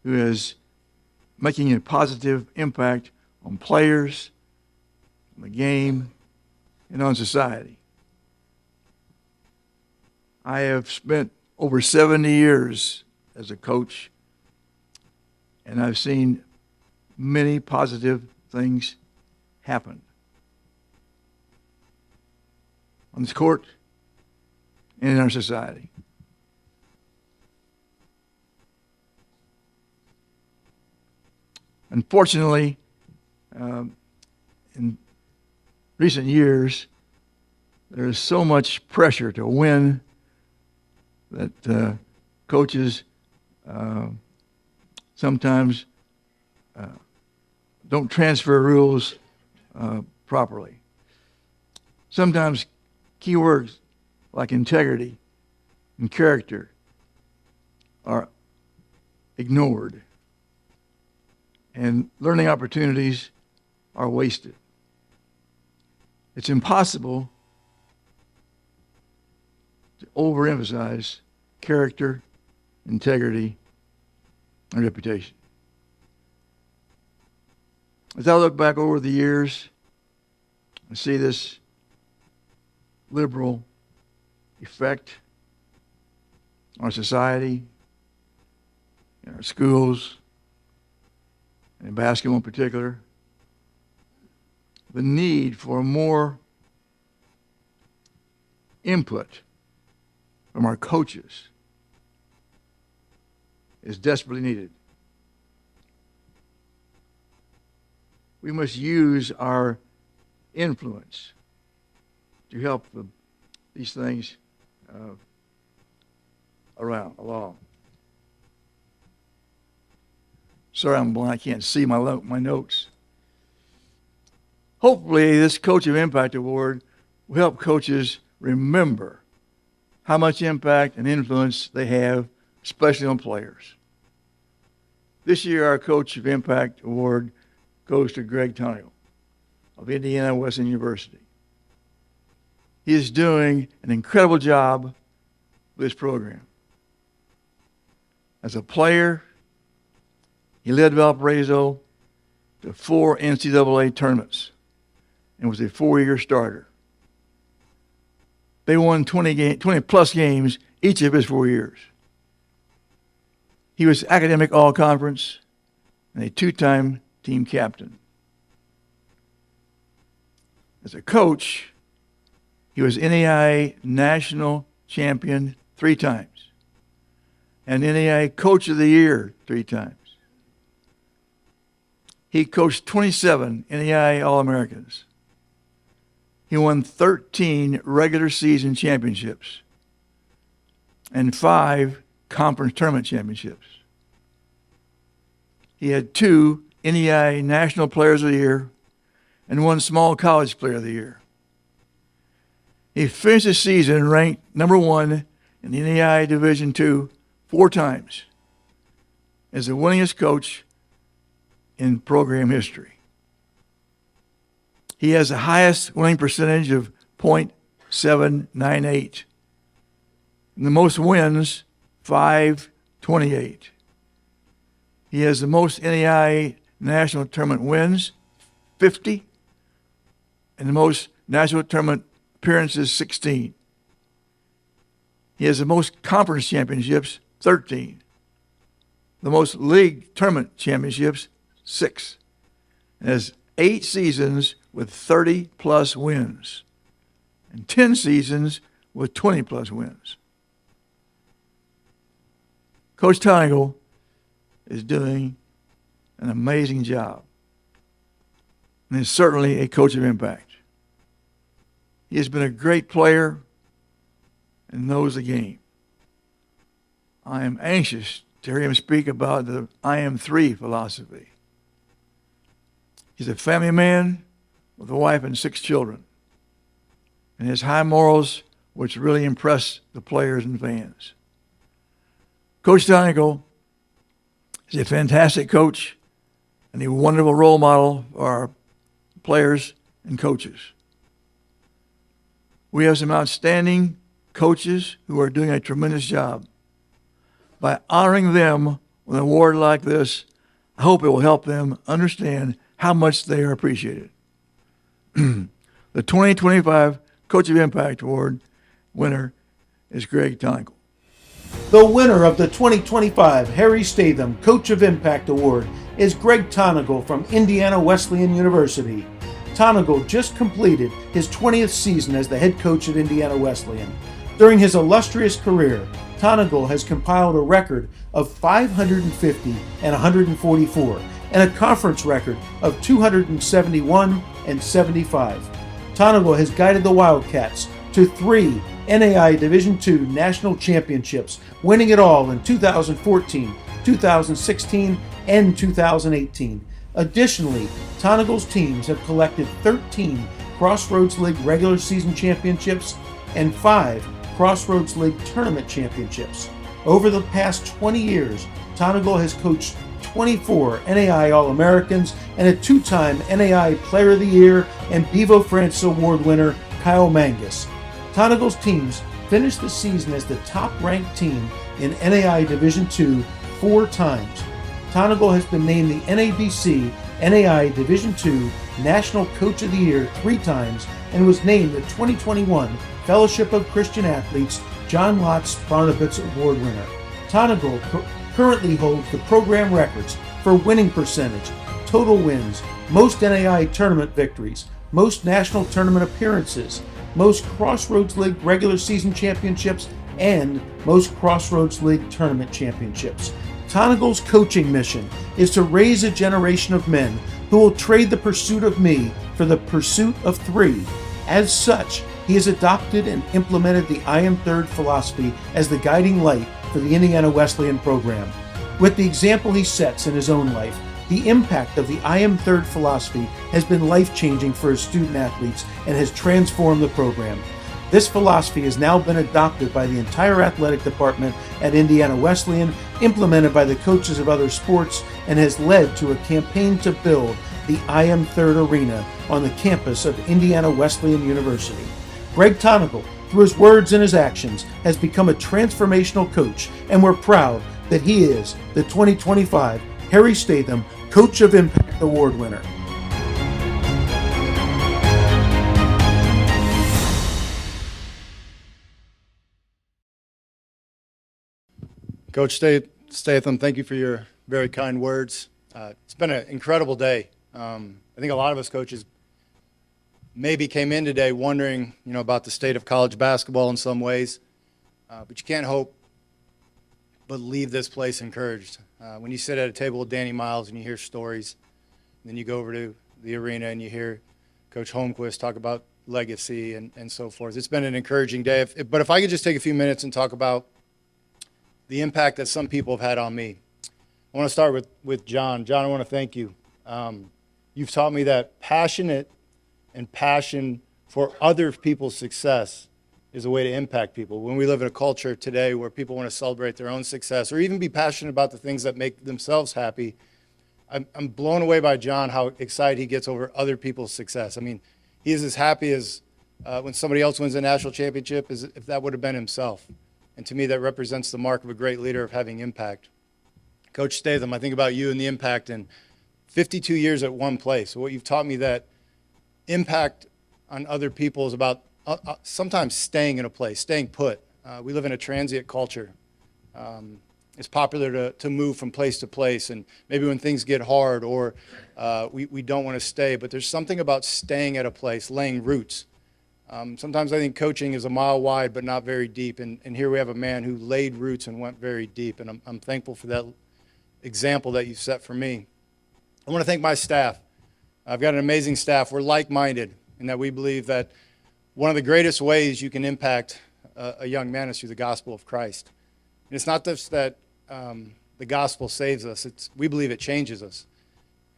who is making a positive impact on players, on the game, and on society. I have spent over 70 years as a coach, and I've seen many positive things happen. on this court and in our society. Unfortunately, in recent years, there is so much pressure to win that coaches sometimes don't transfer rules properly. Sometimes key words like integrity and character are ignored, and learning opportunities are wasted. It's impossible to overemphasize character, integrity, and reputation. As I look back over the years, I see this liberal effect on our society, in our schools, and in basketball in particular. The need for more input from our coaches is desperately needed. We must use our influence to help these things along. Sorry, I'm blind. I can't see my notes. Hopefully, this Coach of Impact Award will help coaches remember how much impact and influence they have, especially on players. This year, our Coach of Impact Award goes to Greg Tunnell of Indiana Wesleyan University. He is doing an incredible job with this program. As a player, he led Valparaiso to 4 NCAA tournaments and was a 4-year starter. They won 20-plus games each of his 4 years. He was academic all-conference and a 2-time team captain. As a coach, he was NAIA national champion 3 times and NAIA Coach of the Year 3 times. He coached 27 NAIA All-Americans. He won 13 regular season championships and 5 conference tournament championships. He had 2 NAIA National Players of the Year and 1 Small College Player of the Year. He finished the season ranked number 1 in the NAIA Division II 4 times as the winningest coach in program history. He has the highest winning percentage of .798 and the most wins, 528. He has the most NAIA national tournament wins, 50, and the most national tournament appearances, 16. He has the most conference championships, 13. The most league tournament championships, 6. And has 8 seasons with 30-plus wins and 10 seasons with 20-plus wins. Coach Tunnell is doing an amazing job and is certainly a coach of impact. He has been a great player and knows the game. I am anxious to hear him speak about the I am 3 philosophy. He's a family man with a wife and 6 children, and his high morals which really impress the players and fans. Coach Tunnell is a fantastic coach and a wonderful role model for our players and coaches. We have some outstanding coaches who are doing a tremendous job. By honoring them with an award like this, I hope it will help them understand how much they are appreciated. The 2025 Coach of Impact Award winner is Greg Tunnell. The winner of the 2025 Harry Statham Coach of Impact Award is Greg Tunnell from Indiana Wesleyan University. Tonigal just completed his 20th season as the head coach at Indiana Wesleyan. During his illustrious career, Tonigal has compiled a record of 550 and 144 and a conference record of 271 and 75. Tonigal has guided the Wildcats to 3 NAI Division II national championships, winning it all in 2014, 2016, and 2018. Additionally, Tonigal's teams have collected 13 Crossroads League regular season championships and 5 Crossroads League tournament championships. Over the past 20 years, Tonigal has coached 24 NAI All-Americans and a 2-time NAI Player of the Year and Bevo Francis Award winner Kyle Mangus. Tonigal's teams finished the season as the top-ranked team in NAI Division II 4 times. Tonigal has been named the NABC NAI Division II National Coach of the Year 3 times and was named the 2021 Fellowship of Christian Athletes John Lotz Barnabas Award winner. Tonigal currently holds the program records for winning percentage, total wins, most NAI tournament victories, most national tournament appearances, most Crossroads League regular season championships, and most Crossroads League tournament championships. Tonigal's coaching mission is to raise a generation of men who will trade the pursuit of me for the pursuit of 3. As such, he has adopted and implemented the I Am Third philosophy as the guiding light for the Indiana Wesleyan program. With the example he sets in his own life, the impact of the I Am Third philosophy has been life-changing for his student athletes and has transformed the program. This philosophy has now been adopted by the entire athletic department at Indiana Wesleyan, implemented by the coaches of other sports, and has led to a campaign to build the I Am Third Arena on the campus of Indiana Wesleyan University. Greg Tonigal, through his words and his actions, has become a transformational coach, and we're proud that he is the 2025 Harry Statham Coach of Impact Award winner. Coach Statham, thank you for your very kind words. It's been an incredible day. I think a lot of us coaches maybe came in today wondering, about the state of college basketball in some ways, but you can't hope but leave this place encouraged. When you sit at a table with Danny Miles and you hear stories, and then you go over to the arena and you hear Coach Holmquist talk about legacy and so forth. It's been an encouraging day. But if I could just take a few minutes and talk about the impact that some people have had on me. I want to start with John. John, I want to thank you. You've taught me that passion for other people's success is a way to impact people. When we live in a culture today where people want to celebrate their own success or even be passionate about the things that make themselves happy, I'm blown away by John, how excited he gets over other people's success. I mean, he is as happy as when somebody else wins a national championship as if that would have been himself. And to me, that represents the mark of a great leader, of having impact. Coach Statham, I think about you and the impact in 52 years at one place. So what you've taught me, that impact on other people is about sometimes staying in a place, staying put. We live in a transient culture. It's popular to move from place to place, and maybe when things get hard or we don't want to stay, but there's something about staying at a place, laying roots. Sometimes I think coaching is a mile wide but not very deep, and here we have a man who laid roots and went very deep, and I'm thankful for that example that you set for me. I want to thank my staff. I've got an amazing staff. We're like-minded in that we believe that one of the greatest ways you can impact a young man is through the gospel of Christ. And it's not just that the gospel saves us, we believe it changes us.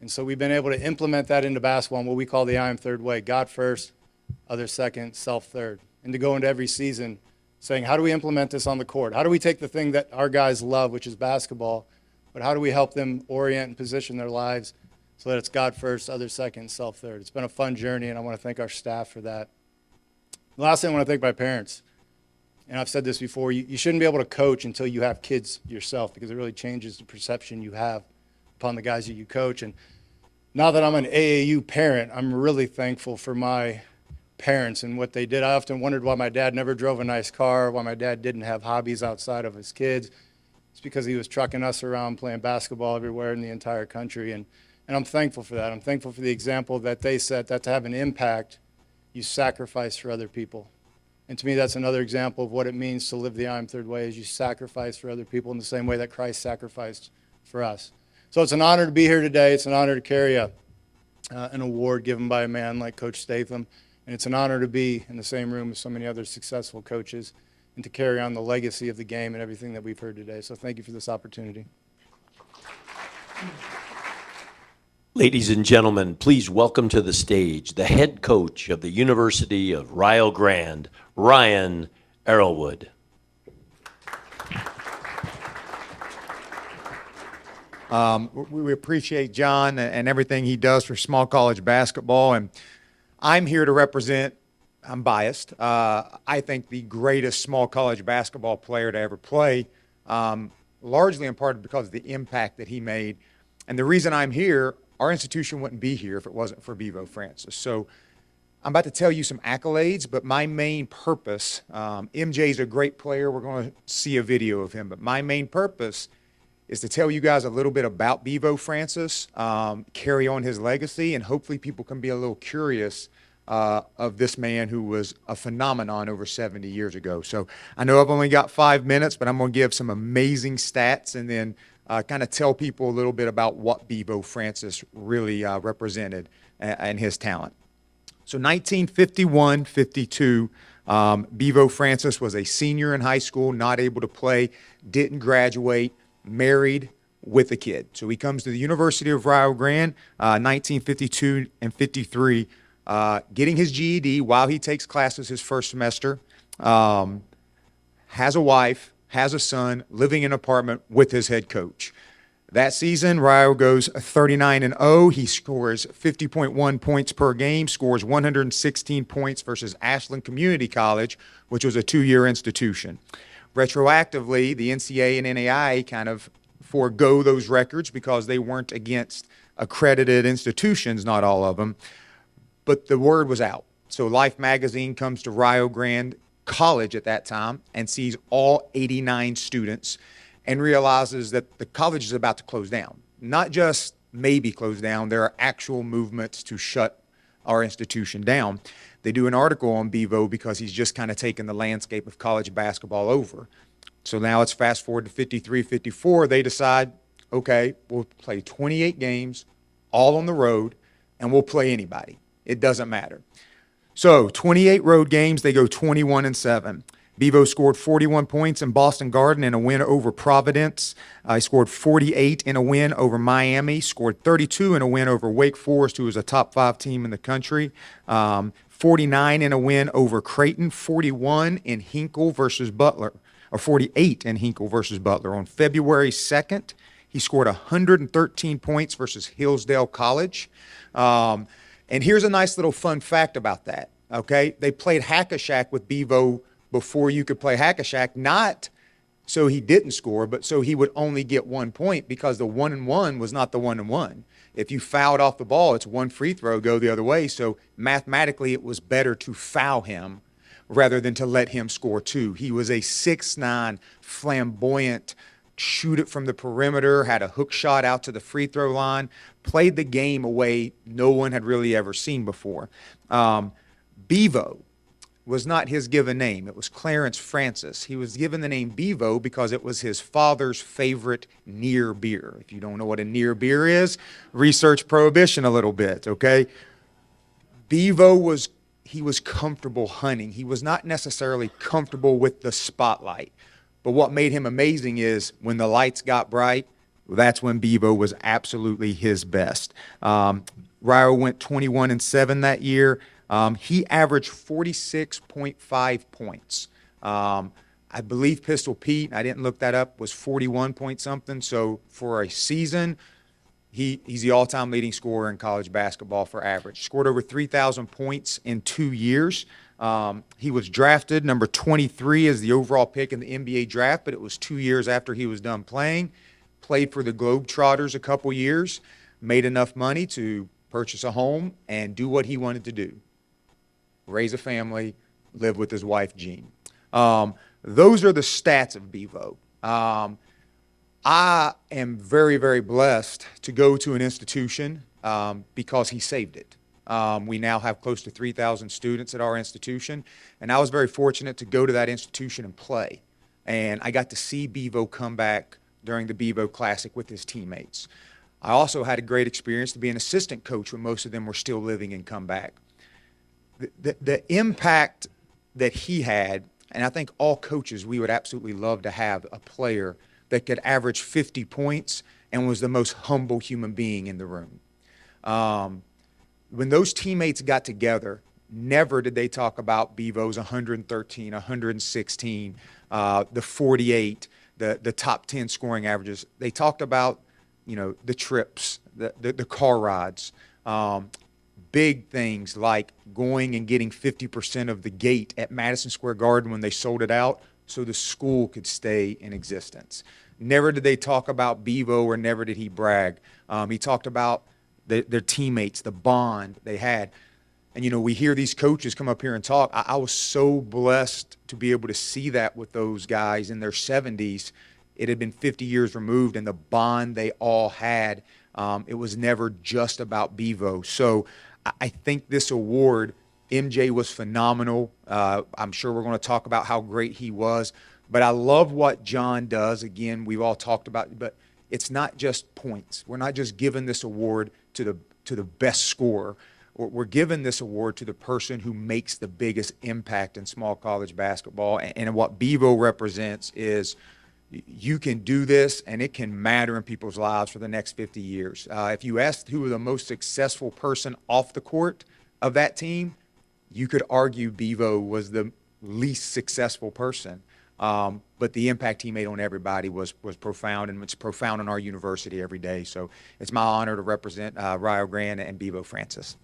And so we've been able to implement that into basketball in what we call the I Am Third way: God first, others second, self third. And to go into every season saying, how do we implement this on the court? How do we take the thing that our guys love, which is basketball, but how do we help them orient and position their lives so that it's God first, others second, self third? It's been a fun journey, and I want to thank our staff for that. The last thing, I want to thank my parents. And I've said this before, you shouldn't be able to coach until you have kids yourself, because it really changes the perception you have upon the guys that you coach. And now that I'm an AAU parent, I'm really thankful for my parents and what they did. I often wondered why my dad never drove a nice car, why my dad didn't have hobbies outside of his kids. It's because he was trucking us around playing basketball everywhere in the entire country. And And I'm thankful for that. I'm thankful for the example that they set, that to have an impact, you sacrifice for other people. And to me, that's another example of what it means to live the I Am Third way, is you sacrifice for other people in the same way that Christ sacrificed for us. So it's an honor to be here today. It's an honor to carry an award given by a man like Coach Statham. And it's an honor to be in the same room as so many other successful coaches and to carry on the legacy of the game and everything that we've heard today. So thank you for this opportunity. Ladies and gentlemen, please welcome to the stage the head coach of the University of Rio Grande, Ryan Arrowwood. We appreciate John and everything he does for small college basketball, and I'm here to represent, I'm biased, I think the greatest small college basketball player to ever play, largely in part because of the impact that he made. And the reason I'm here, our institution wouldn't be here if it wasn't for Bevo Francis. So I'm about to tell you some accolades, but my main purpose, MJ's a great player, we're going to see a video of him, but my main purpose is to tell you guys a little bit about Bevo Francis, carry on his legacy, and hopefully people can be a little curious of this man who was a phenomenon over 70 years ago. So I know I've only got 5 minutes, but I'm going to give some amazing stats and then kind of tell people a little bit about what Bevo Francis really represented and his talent. So 1951-52, Bevo Francis was a senior in high school, not able to play, didn't graduate, married with a kid. So he comes to the University of Rio Grande, 1952 and 53, getting his GED while he takes classes his first semester, has a wife, has a son, living in an apartment with his head coach. That season, Rio goes 39-0. He scores 50.1 points per game, scores 116 points versus Ashland Community College, which was a 2-year institution. Retroactively, the NCAA and NAIA kind of forego those records because they weren't against accredited institutions, not all of them. But the word was out. So Life magazine comes to Rio Grande College at that time and sees all 89 students and realizes that the college is about to close down. Not just maybe close down, there are actual movements to shut our institution down. They do an article on Bevo because he's just kind of taken the landscape of college basketball over. So now it's fast forward to 53, 54. They decide, okay, we'll play 28 games, all on the road, and we'll play anybody. It doesn't matter. So 28 road games, they go 21-7. Bevo scored 41 points in Boston Garden in a win over Providence. He scored 48 in a win over Miami, scored 32 in a win over Wake Forest, who was a top 5 team in the country. 49 in a win over Creighton, 41 in Hinkle versus Butler, or 48 in Hinkle versus Butler. On February 2nd, he scored 113 points versus Hillsdale College. And here's a nice little fun fact about that, okay? They played Hack-a-Shack with Bevo before you could play Hack-a-Shack, not so he didn't score, but so he would only get 1 point because the 1-and-1 was not the 1-and-1. If you fouled off the ball, it's one free throw, go the other way. So mathematically, it was better to foul him rather than to let him score 2. He was a 6'9", flamboyant, shoot it from the perimeter, had a hook shot out to the free throw line, played the game a way no one had really ever seen before. Bevo was not his given name. It was Clarence Francis. He was given the name Bevo because it was his father's favorite near beer. If you don't know what a near beer is, research Prohibition a little bit, okay? Bevo was comfortable hunting. He was not necessarily comfortable with the spotlight. But what made him amazing is when the lights got bright, that's when Bevo was absolutely his best. Rio went 21-7 that year. He averaged 46.5 points. I believe Pistol Pete, I didn't look that up, was 41 point something. So for a season, he's the all-time leading scorer in college basketball for average. Scored over 3,000 points in 2 years. He was drafted number 23 as the overall pick in the NBA draft, but it was 2 years after he was done playing. Played for the Globetrotters a couple years, made enough money to purchase a home and do what he wanted to do. Raise a family, live with his wife, Jean. Those are the stats of Bevo. I am very, very blessed to go to an institution because he saved it. We now have close to 3,000 students at our institution, and I was very fortunate to go to that institution and play. And I got to see Bevo come back during the Bevo Classic with his teammates. I also had a great experience to be an assistant coach when most of them were still living and come back. The impact that he had, and I think all coaches, we would absolutely love to have a player that could average 50 points and was the most humble human being in the room. When those teammates got together, never did they talk about Bevo's 113, 116, the 48, the top 10 scoring averages. They talked about, the trips, the car rides, big things like going and getting 50% of the gate at Madison Square Garden when they sold it out so the school could stay in existence. Never did they talk about Bevo, or never did he brag. He talked about their teammates, the bond they had. And, we hear these coaches come up here and talk. I was so blessed to be able to see that with those guys in their 70s. It had been 50 years removed, and the bond they all had, it was never just about Bevo. So I think this award, MJ was phenomenal. I'm sure we're going to talk about how great he was. But I love what John does. Again, we've all talked about it, but it's not just points. We're not just giving this award to the best scorer. We're giving this award to the person who makes the biggest impact in small college basketball. And what Bevo represents is you can do this, and it can matter in people's lives for the next 50 years. If you asked who was the most successful person off the court of that team, you could argue Bevo was the least successful person. But the impact he made on everybody was profound, and it's profound in our university every day. So it's my honor to represent Rio Grande and Bevo Francis.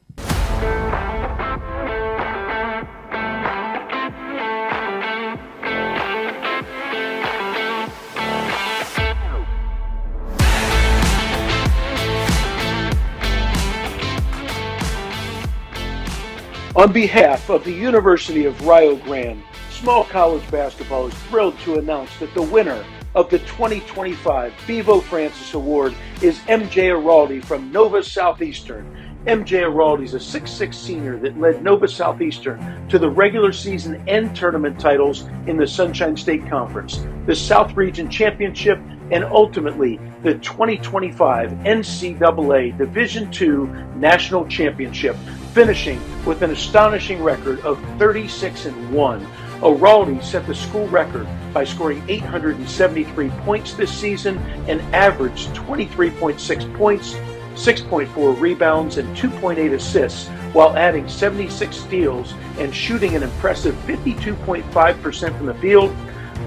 On behalf of the University of Rio Grande, small college basketball is thrilled to announce that the winner of the 2025 Bevo Francis Award is MJ Araldi from Nova Southeastern. MJ Araldi is a 6'6" senior that led Nova Southeastern to the regular season and tournament titles in the Sunshine State Conference, the South Region Championship, and ultimately the 2025 NCAA Division II National Championship, finishing with an astonishing record of 36-1. Araldi set the school record by scoring 873 points this season and averaged 23.6 points, 6.4 rebounds, and 2.8 assists, while adding 76 steals and shooting an impressive 52.5% from the field,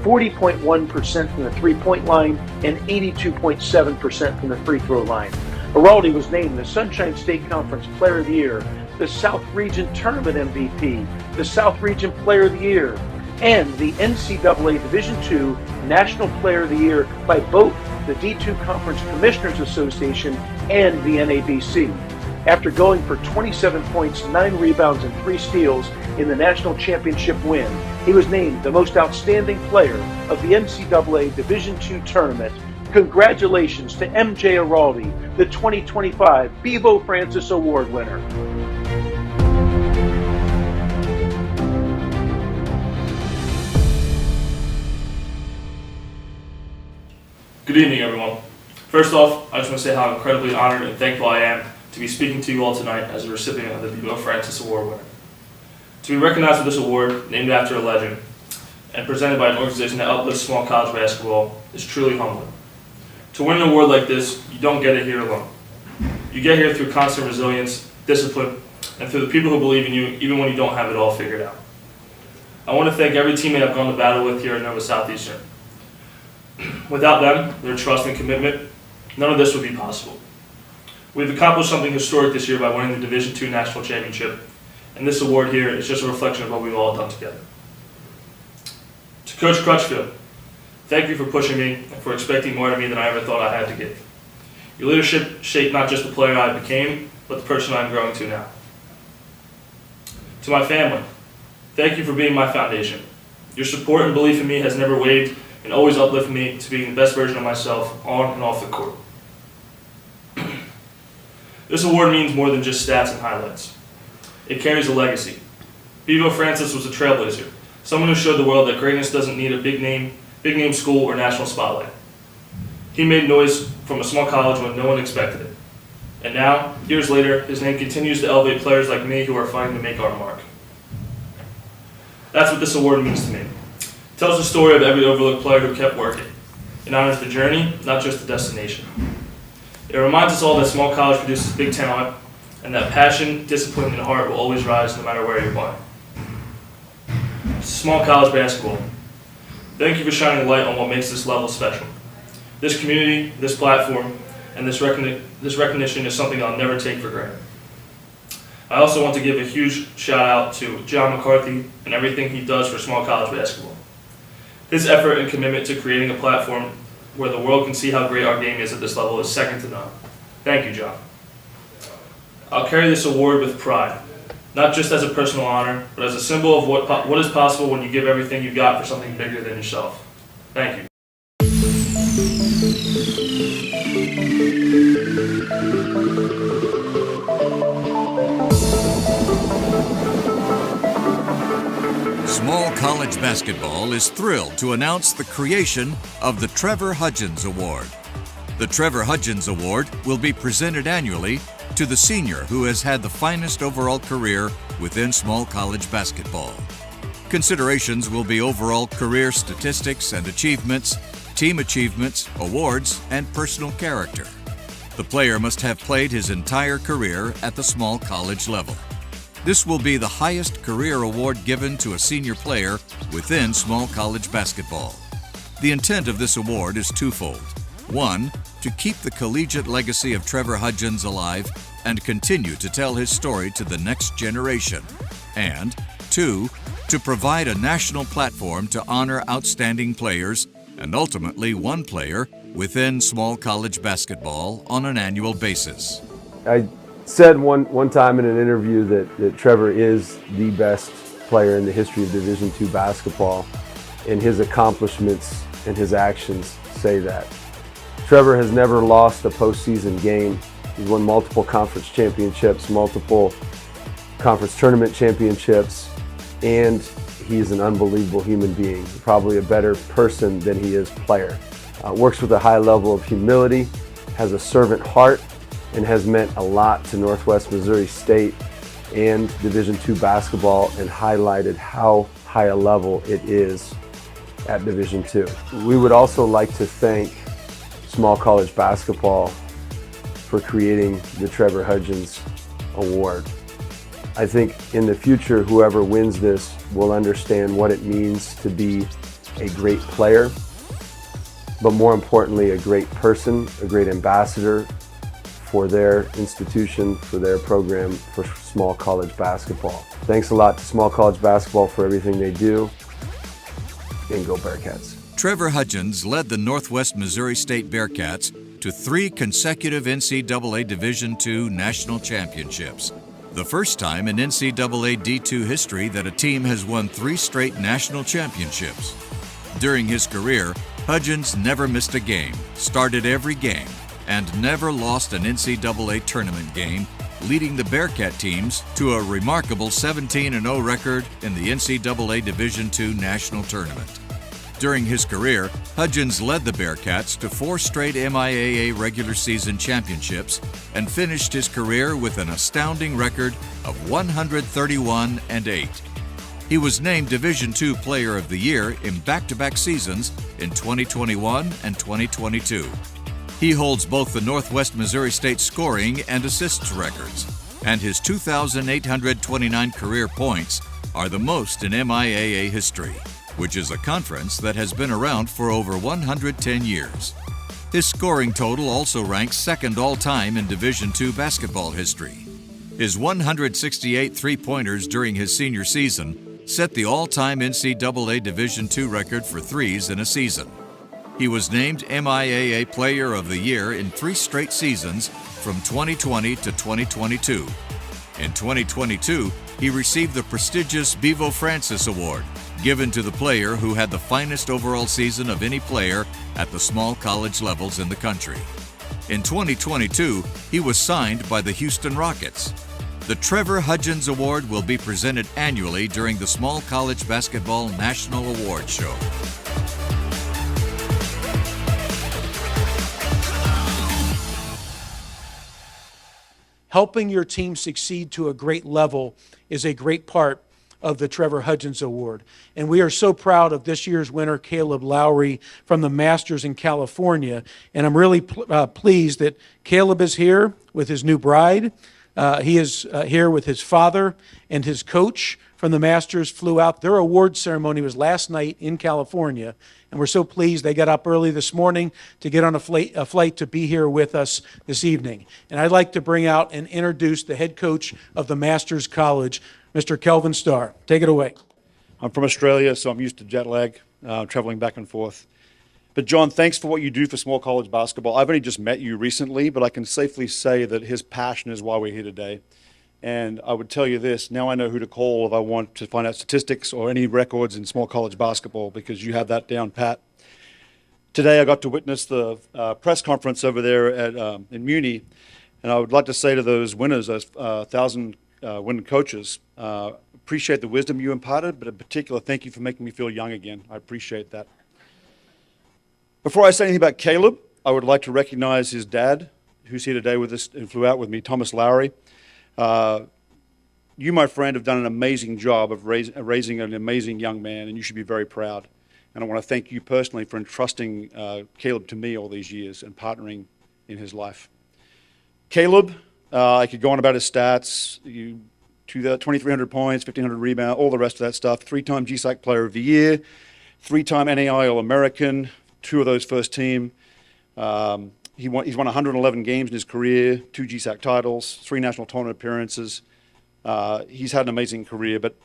40.1% from the three-point line, and 82.7% from the free throw line. Araldi was named the Sunshine State Conference Player of the Year, the South Region Tournament MVP, the South Region Player of the Year, and the NCAA Division II National Player of the Year by both the D2 Conference Commissioners Association and the NABC. After going for 27 points, 9 rebounds, and 3 steals in the national championship win, he was named the most outstanding player of the NCAA Division II tournament. Congratulations to MJ Araldi, the 2025 Bevo Francis Award winner. Good evening, everyone. First off, I just want to say how incredibly honored and thankful I am to be speaking to you all tonight as a recipient of the Bevo Francis Award winner. To be recognized with this award, named after a legend, and presented by an organization that uplifts small college basketball, is truly humbling. To win an award like this, you don't get it here alone. You get here through constant resilience, discipline, and through the people who believe in you even when you don't have it all figured out. I want to thank every teammate I've gone to battle with here at Nova Southeastern. Without them, their trust and commitment, none of this would be possible. We've accomplished something historic this year by winning the Division II National Championship, and this award here is just a reflection of what we've all done together. To Coach Crutchfield, thank you for pushing me and for expecting more of me than I ever thought I had to give. Your leadership shaped not just the player I became, but the person I'm growing to now. To my family, thank you for being my foundation. Your support and belief in me has never wavered and always uplift me to being the best version of myself on and off the court. This award means more than just stats and highlights. It carries a legacy. Bevo Francis was a trailblazer, someone who showed the world that greatness doesn't need a big name school or national spotlight. He made noise from a small college when no one expected it. And now, years later, his name continues to elevate players like me who are fighting to make our mark. That's what this award means to me. It tells the story of every overlooked player who kept working. It honors the journey, not just the destination. It reminds us all that small college produces big talent, and that passion, discipline, and heart will always rise no matter where you're playing. Small college basketball. Thank you for shining light on what makes this level special. This community, this platform, and this recognition is something I'll never take for granted. I also want to give a huge shout out to John McCarthy and everything he does for small college basketball. His effort and commitment to creating a platform where the world can see how great our game is at this level is second to none. Thank you, John. I'll carry this award with pride, not just as a personal honor, but as a symbol of what is possible when you give everything you've got for something bigger than yourself. Thank you. Small College Basketball is thrilled to announce the creation of the Trevor Hudgens Award. The Trevor Hudgens Award will be presented annually to the senior who has had the finest overall career within small college basketball. Considerations will be overall career statistics and achievements, team achievements, awards, and personal character. The player must have played his entire career at the small college level. This will be the highest career award given to a senior player within small college basketball. The intent of this award is twofold. One, to keep the collegiate legacy of Trevor Hudgens alive and continue to tell his story to the next generation. And two, to provide a national platform to honor outstanding players and ultimately one player within small college basketball on an annual basis. I said one time in an interview that Trevor is the best player in the history of Division II basketball, and his accomplishments and his actions say that. Trevor has never lost a postseason game. He's won multiple conference championships, multiple conference tournament championships, and he's an unbelievable human being, probably a better person than he is player. Works with a high level of humility, has a servant heart, and has meant a lot to Northwest Missouri State and Division II basketball, and highlighted how high a level it is at Division II. We would also like to thank small college basketball for creating the Trevor Hudgens Award. I think in the future, whoever wins this will understand what it means to be a great player, but more importantly, a great person, a great ambassador for their institution, for their program, for small college basketball. Thanks a lot to small college basketball for everything they do, and go Bearcats. Trevor Hudgens led the Northwest Missouri State Bearcats to 3 consecutive NCAA Division II national championships. The first time in NCAA D2 history that a team has won 3 straight national championships. During his career, Hudgens never missed a game, started every game, and never lost an NCAA tournament game, leading the Bearcat teams to a remarkable 17-0 record in the NCAA Division II national tournament. During his career, Hudgens led the Bearcats to 4 straight MIAA regular season championships and finished his career with an astounding record of 131-8. He was named Division II Player of the Year in back-to-back seasons in 2021 and 2022. He holds both the Northwest Missouri State scoring and assists records, and his 2,829 career points are the most in MIAA history, which is a conference that has been around for over 110 years. His scoring total also ranks second all-time in Division II basketball history. His 168 three-pointers during his senior season set the all-time NCAA Division II record for threes in a season. He was named MIAA Player of the Year in 3 straight seasons from 2020 to 2022. In 2022, he received the prestigious Bevo Francis Award, given to the player who had the finest overall season of any player at the small college levels in the country. In 2022, he was signed by the Houston Rockets. The Trevor Hudgens Award will be presented annually during the Small College Basketball National Award Show. Helping your team succeed to a great level is a great part of the Trevor Hudgens Award. And we are so proud of this year's winner, Caleb Lowry from the Masters in California. And I'm really pleased that Caleb is here with his new bride. He is here with his father and his coach from the Masters flew out. Their award ceremony was last night in California, and we're so pleased they got up early this morning to get on a flight to be here with us this evening. And I'd like to bring out and introduce the head coach of the Masters College, Mr. Kelvin Starr. Take it away. I'm from Australia, so I'm used to jet lag, traveling back and forth. But John, thanks for what you do for small college basketball. I've only just met you recently, but I can safely say that his passion is why we're here today. And I would tell you this, now I know who to call if I want to find out statistics or any records in small college basketball, because you have that down pat. Today I got to witness the press conference over there in Muni, and I would like to say to those winners, those 1,000 winning coaches, appreciate the wisdom you imparted, but in particular, thank you for making me feel young again. I appreciate that. Before I say anything about Caleb, I would like to recognize his dad, who's here today with us and flew out with me, Thomas Lowry. You, my friend, have done an amazing job of raising an amazing young man, and you should be very proud. And I want to thank you personally for entrusting Caleb to me all these years and partnering in his life. Caleb, I could go on about his stats, 2,300 points, 1,500 rebounds, all the rest of that stuff. 3-time GSAC Player of the Year, 3-time NAI All-American, 2 of those first team. He's won 111 games in his career, 2 GSAC titles, 3 national tournament appearances. He's had an amazing career, but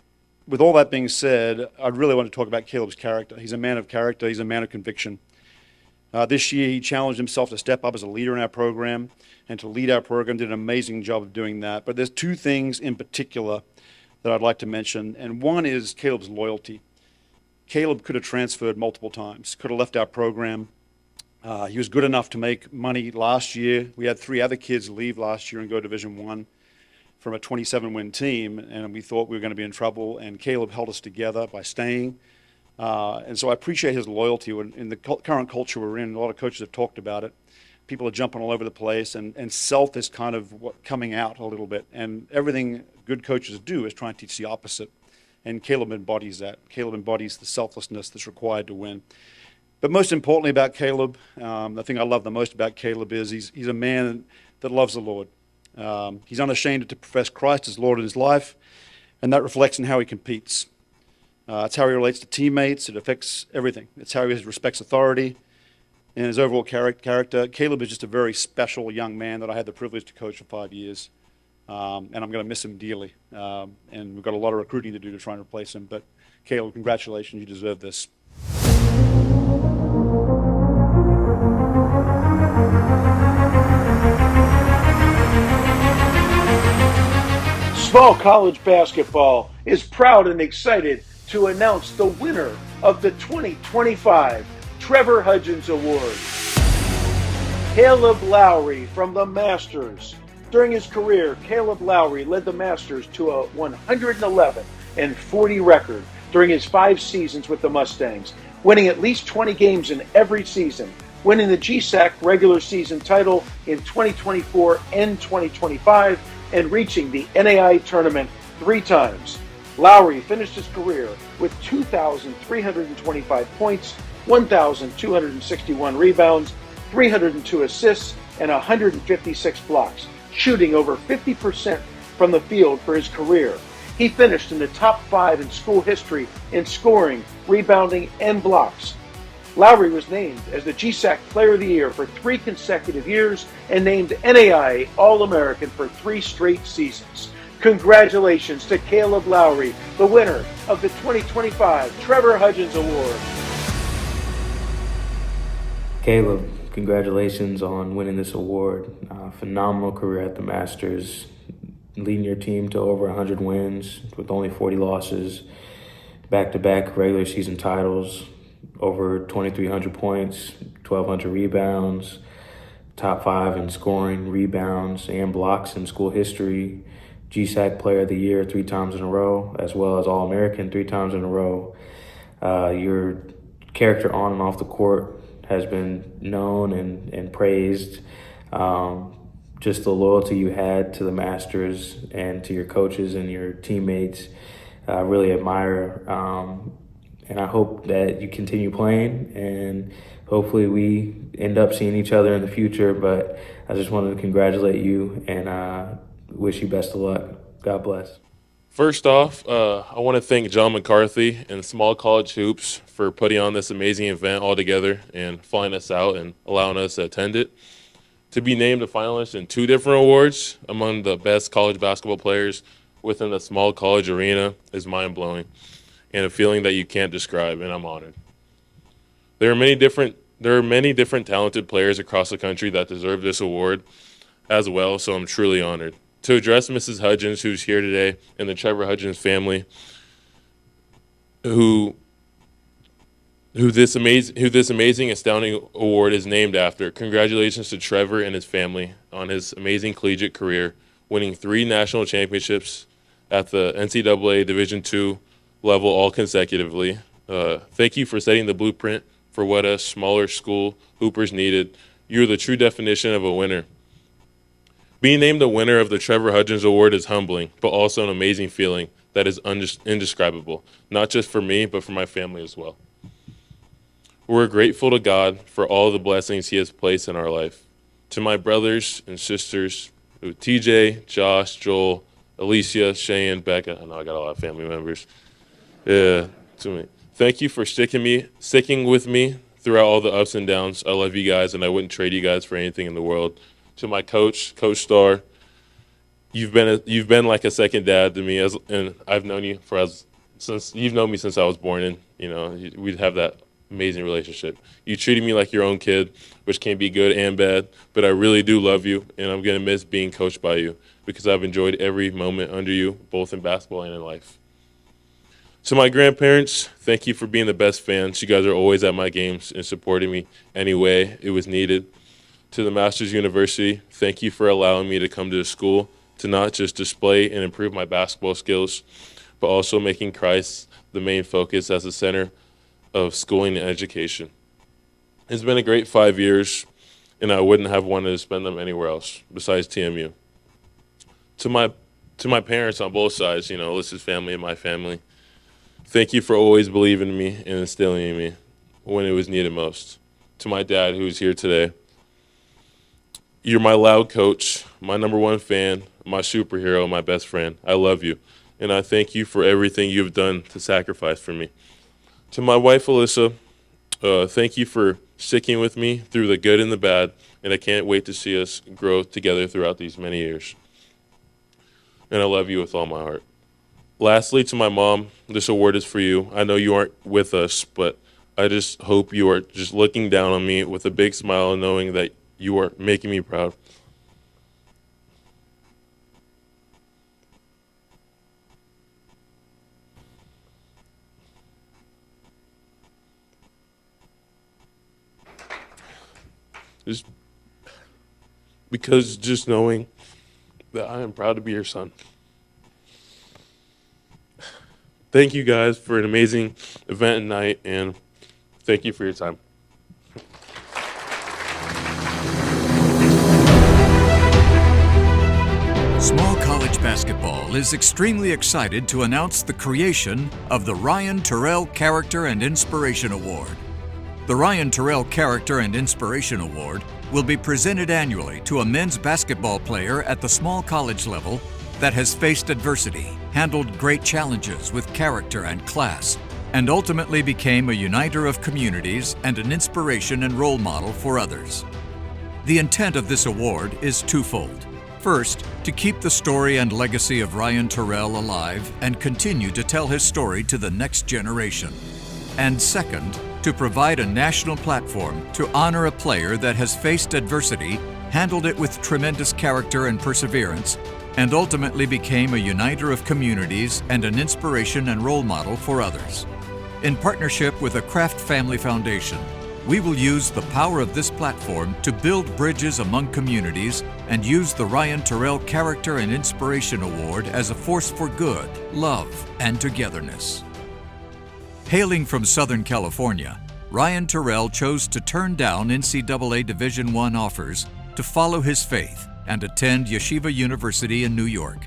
with all that being said, I really want to talk about Caleb's character. He's a man of character. He's a man of conviction. This year, he challenged himself to step up as a leader in our program and to lead our program, did an amazing job of doing that. But there's 2 things in particular that I'd like to mention, and one is Caleb's loyalty. Caleb could have transferred multiple times, could have left our program. He was good enough to make money last year. We had 3 other kids leave last year and go Division I from a 27-win team, and we thought we were going to be in trouble, and Caleb held us together by staying. And so I appreciate his loyalty. In the current culture we're in, a lot of coaches have talked about it. People are jumping all over the place, and self is kind of coming out a little bit. And everything good coaches do is try and teach the opposite. And Caleb embodies that. Caleb embodies the selflessness that's required to win. But most importantly about Caleb, the thing I love the most about Caleb is he's a man that loves the Lord. He's unashamed to profess Christ as Lord in his life, and that reflects in how he competes. It's how he relates to teammates. It affects everything. It's how he respects authority and his overall character. Caleb is just a very special young man that I had the privilege to coach for 5 years, and I'm going to miss him dearly. And we've got a lot of recruiting to do to try and replace him. But Caleb, congratulations. You deserve this. Small college basketball is proud and excited to announce the winner of the 2025 Trevor Hudgens Award. Caleb Lowry from the Masters. During his career, Caleb Lowry led the Masters to a 111-40 record during his 5 seasons with the Mustangs, winning at least 20 games in every season, winning the GSAC regular season title in 2024 and 2025, and reaching the NAI tournament 3 times. Lowry finished his career with 2,325 points, 1,261 rebounds, 302 assists, and 156 blocks, shooting over 50% from the field for his career. He finished in the top 5 in school history in scoring, rebounding, and blocks. Lowry was named as the GSAC Player of the Year for 3 consecutive years and named NAI All-American for 3 straight seasons. Congratulations to Caleb Lowry, the winner of the 2025 Trevor Hudgens Award. Caleb, congratulations on winning this award. Phenomenal career at the Masters, leading your team to over 100 wins with only 40 losses. back-to-back regular season titles, over 2,300 points, 1,200 rebounds, top 5 in scoring, rebounds, and blocks in school history, GSAC Player of the Year 3 times in a row, as well as All-American 3 times in a row. Your character on and off the court has been known and praised. Just the loyalty you had to the Masters and to your coaches and your teammates, I really admire. And I hope that you continue playing, and hopefully we end up seeing each other in the future. But I just wanted to congratulate you and wish you best of luck. God bless. First off, I want to thank John McCarthy and Small College Hoops for putting on this amazing event all together and flying us out and allowing us to attend it. To be named a finalist in 2 different awards among the best college basketball players within the small college arena is mind-blowing and a feeling that you can't describe, and I'm honored. There are many different talented players across the country that deserve this award as well, so I'm truly honored. To address Mrs. Hudgens, who's here today, and the Trevor Hudgens family, who this amazing, astounding award is named after. Congratulations to Trevor and his family on his amazing collegiate career, winning 3 national championships at the NCAA Division II level all consecutively. Thank you for setting the blueprint for what us smaller school hoopers needed. You're the true definition of a winner. Being named the winner of the Trevor Hudgens Award is humbling, but also an amazing feeling that is indescribable, not just for me, but for my family as well. We're grateful to God for all the blessings he has placed in our life. To my brothers and sisters, TJ, Josh, Joel, Alicia, Shane, Becca, I know I got a lot of family members. Yeah, to me. Thank you for sticking with me throughout all the ups and downs. I love you guys, and I wouldn't trade you guys for anything in the world. To my coach, Coach Starr, you've been like a second dad to me, and I've known you since you've known me since I was born, and we'd have that amazing relationship. You treated me like your own kid, which can be good and bad, but I really do love you, and I'm going to miss being coached by you because I've enjoyed every moment under you, both in basketball and in life. To my grandparents, thank you for being the best fans. You guys are always at my games and supporting me any way it was needed. To the Masters University, thank you for allowing me to come to the school to not just display and improve my basketball skills, but also making Christ the main focus as the center of schooling and education. It's been a great 5 years, and I wouldn't have wanted to spend them anywhere else besides TMU. To my parents on both sides, Alyssa's family and my family, thank you for always believing in me and instilling in me when it was needed most. To my dad, who's here today, you're my loud coach, my number 1 fan, my superhero, my best friend. I love you, and I thank you for everything you've done to sacrifice for me. To my wife, Alyssa, thank you for sticking with me through the good and the bad, and I can't wait to see us grow together throughout these many years. And I love you with all my heart. Lastly, to my mom, this award is for you. I know you aren't with us, but I just hope you are just looking down on me with a big smile and knowing that you are making me proud. Just knowing that I am proud to be your son. Thank you guys for an amazing event and night, and thank you for your time. Small College Basketball is extremely excited to announce the creation of the Ryan Terrell Character and Inspiration Award. The Ryan Terrell Character and Inspiration Award will be presented annually to a men's basketball player at the small college level that has faced adversity, handled great challenges with character and class, and ultimately became a uniter of communities and an inspiration and role model for others. The intent of this award is twofold. First, to keep the story and legacy of Ryan Terrell alive and continue to tell his story to the next generation. And second, to provide a national platform to honor a player that has faced adversity, handled it with tremendous character and perseverance, and ultimately became a uniter of communities and an inspiration and role model for others. In partnership with the Kraft Family Foundation, we will use the power of this platform to build bridges among communities and use the Ryan Terrell Character and Inspiration Award as a force for good, love, and togetherness. Hailing from Southern California, Ryan Terrell chose to turn down NCAA Division I offers to follow his faith and attend Yeshiva University in New York.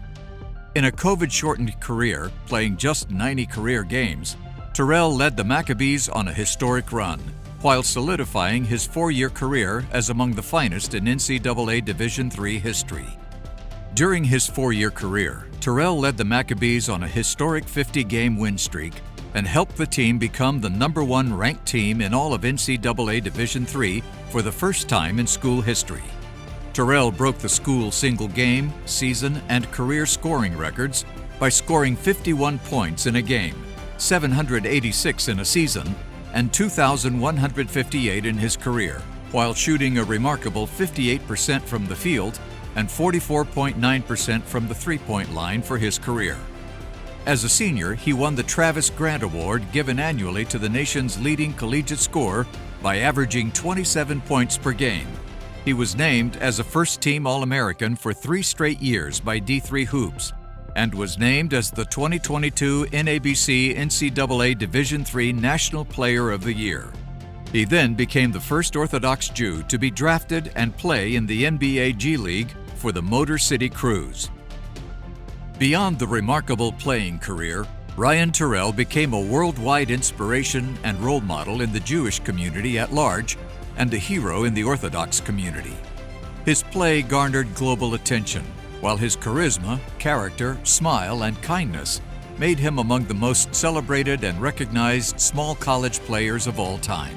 In a COVID-shortened career, playing just 90 career games, Terrell led the Maccabees on a historic run, while solidifying his 4-year career as among the finest in NCAA Division III history. During his 4-year career, Terrell led the Maccabees on a historic 50-game win streak and helped the team become the #1 ranked team in all of NCAA Division III for the first time in school history. Terrell broke the school single game, season, and career scoring records by scoring 51 points in a game, 786 in a season, and 2,158 in his career, while shooting a remarkable 58% from the field and 44.9% from the three-point line for his career. As a senior, he won the Travis Grant Award given annually to the nation's leading collegiate scorer by averaging 27 points per game. He was named as a first-team All-American for 3 straight years by D3 Hoops and was named as the 2022 NABC NCAA Division III National Player of the Year. He then became the first Orthodox Jew to be drafted and play in the NBA G League for the Motor City Cruise. Beyond the remarkable playing career, Ryan Terrell became a worldwide inspiration and role model in the Jewish community at large and a hero in the Orthodox community. His play garnered global attention, while his charisma, character, smile, and kindness made him among the most celebrated and recognized small college players of all time.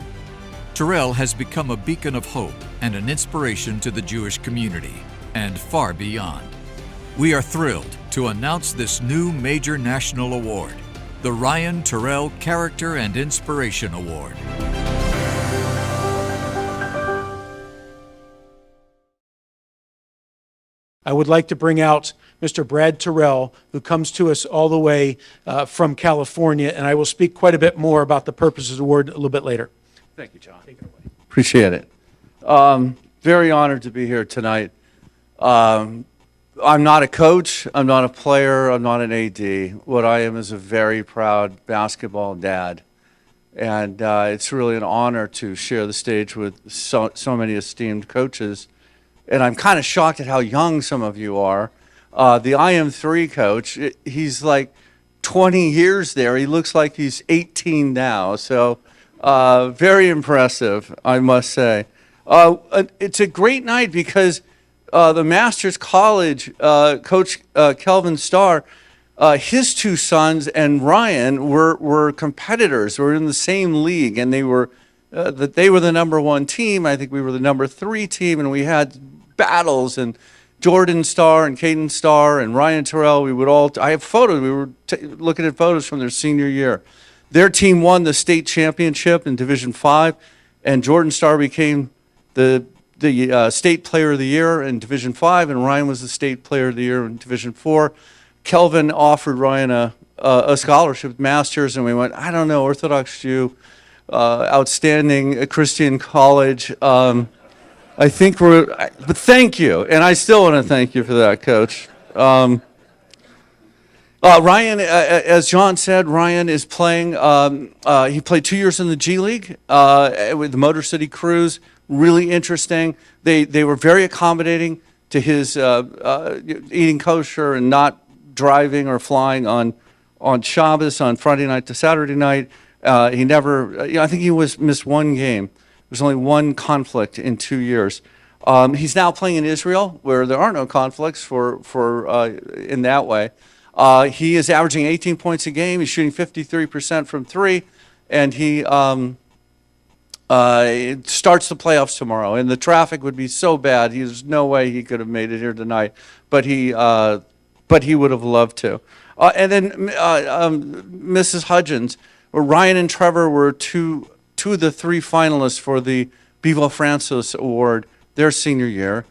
Terrell has become a beacon of hope and an inspiration to the Jewish community, and far beyond. We are thrilled to announce this new major national award, the Ryan Terrell Character and Inspiration Award. I would like to bring out Mr. Brad Terrell, who comes to us all the way from California, and I will speak quite a bit more about the Purposes Award a little bit later. Thank you, John. Appreciate it. Very honored to be here tonight. I'm not a coach, I'm not a player, I'm not an AD. What I am is a very proud basketball dad. And it's really an honor to share the stage with so many esteemed coaches. And I'm kind of shocked at how young some of you are. The IM3 coach, he's like 20 years there. He looks like he's 18 now. So very impressive, I must say. It's a great night because the Masters College coach, Kelvin Starr, his 2 sons and Ryan were competitors, were in the same league, and they were the #1 team. I think we were the #3 team, and we had battles, and Jordan Starr and Caden Starr and Ryan Terrell, we would all, I have photos, we were looking at photos from their senior year. Their team won the state championship in Division V, and Jordan Starr became the state player of the year in Division V, and Ryan was the state player of the year in Division IV. Kelvin offered Ryan a scholarship, Masters, and we went, I don't know, Orthodox Jew, outstanding Christian college. I think but thank you, and I still want to thank you for that, Coach. Ryan, as John said, Ryan is playing, he played 2 years in the G League with the Motor City Cruise, really interesting. They were very accommodating to his eating kosher and not driving or flying on Shabbos, on Friday night to Saturday night. He never, I think he missed 1 game. There's only 1 conflict in 2 years. He's now playing in Israel, where there are no conflicts in that way. He is averaging 18 points a game. He's shooting 53% from 3, and he starts the playoffs tomorrow. And the traffic would be so bad, there's no way he could have made it here tonight. But he would have loved to. And then Mrs. Hudgens, Ryan and Trevor were two of the 3 finalists for the Bevo Francis Award their senior year,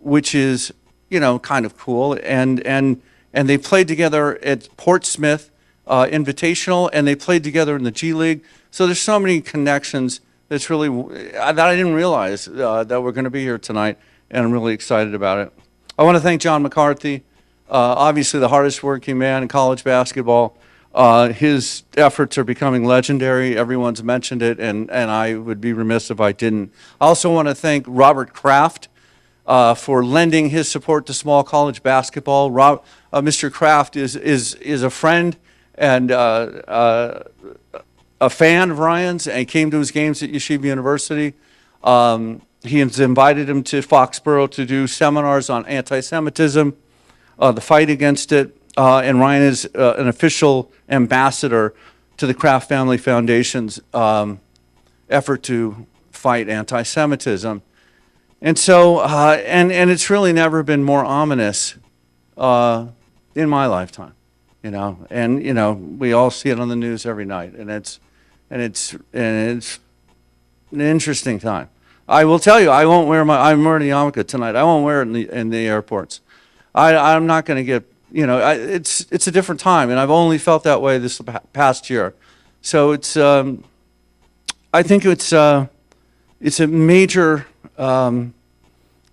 which is kind of cool. And they played together at Portsmouth Invitational, and they played together in the G League. So there's so many connections that's really that I didn't realize that we're going to be here tonight, and I'm really excited about it. I want to thank John McCarthy, obviously the hardest working man in college basketball. His efforts are becoming legendary. Everyone's mentioned it, and I would be remiss if I didn't. I also want to thank Robert Kraft for lending his support to small college basketball. Mr. Kraft is a friend and a fan of Ryan's, and came to his games at Yeshiva University. He has invited him to Foxborough to do seminars on anti-Semitism, the fight against it, and Ryan is an official ambassador to the Kraft Family Foundation's effort to fight anti-Semitism. And so, and it's really never been more ominous in my lifetime, and we all see it on the news every night, and it's an interesting time. I will tell you, I'm wearing a yarmulke tonight. I won't wear it in the airports. I'm not going to get, it's a different time, and I've only felt that way this past year. So it's, I think it's a major, it's an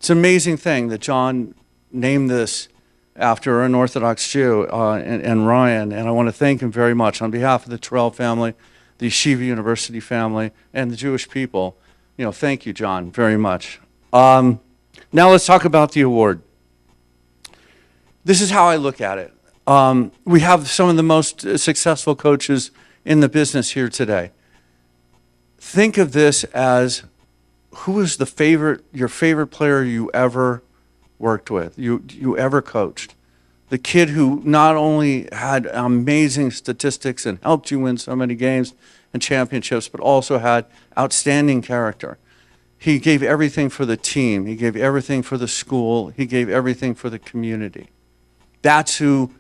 amazing thing that John named this after an Orthodox Jew and Ryan, and I want to thank him very much on behalf of the Terrell family, the Yeshiva University family, and the Jewish people. Thank you, John, very much. Now let's talk about the award. This is how I look at it. We have some of the most successful coaches in the business here today. Think of this as, who is your favorite player you ever worked with, you ever coached? The kid who not only had amazing statistics and helped you win so many games and championships, but also had outstanding character. He gave everything for the team. He gave everything for the school. He gave everything for the community. That's who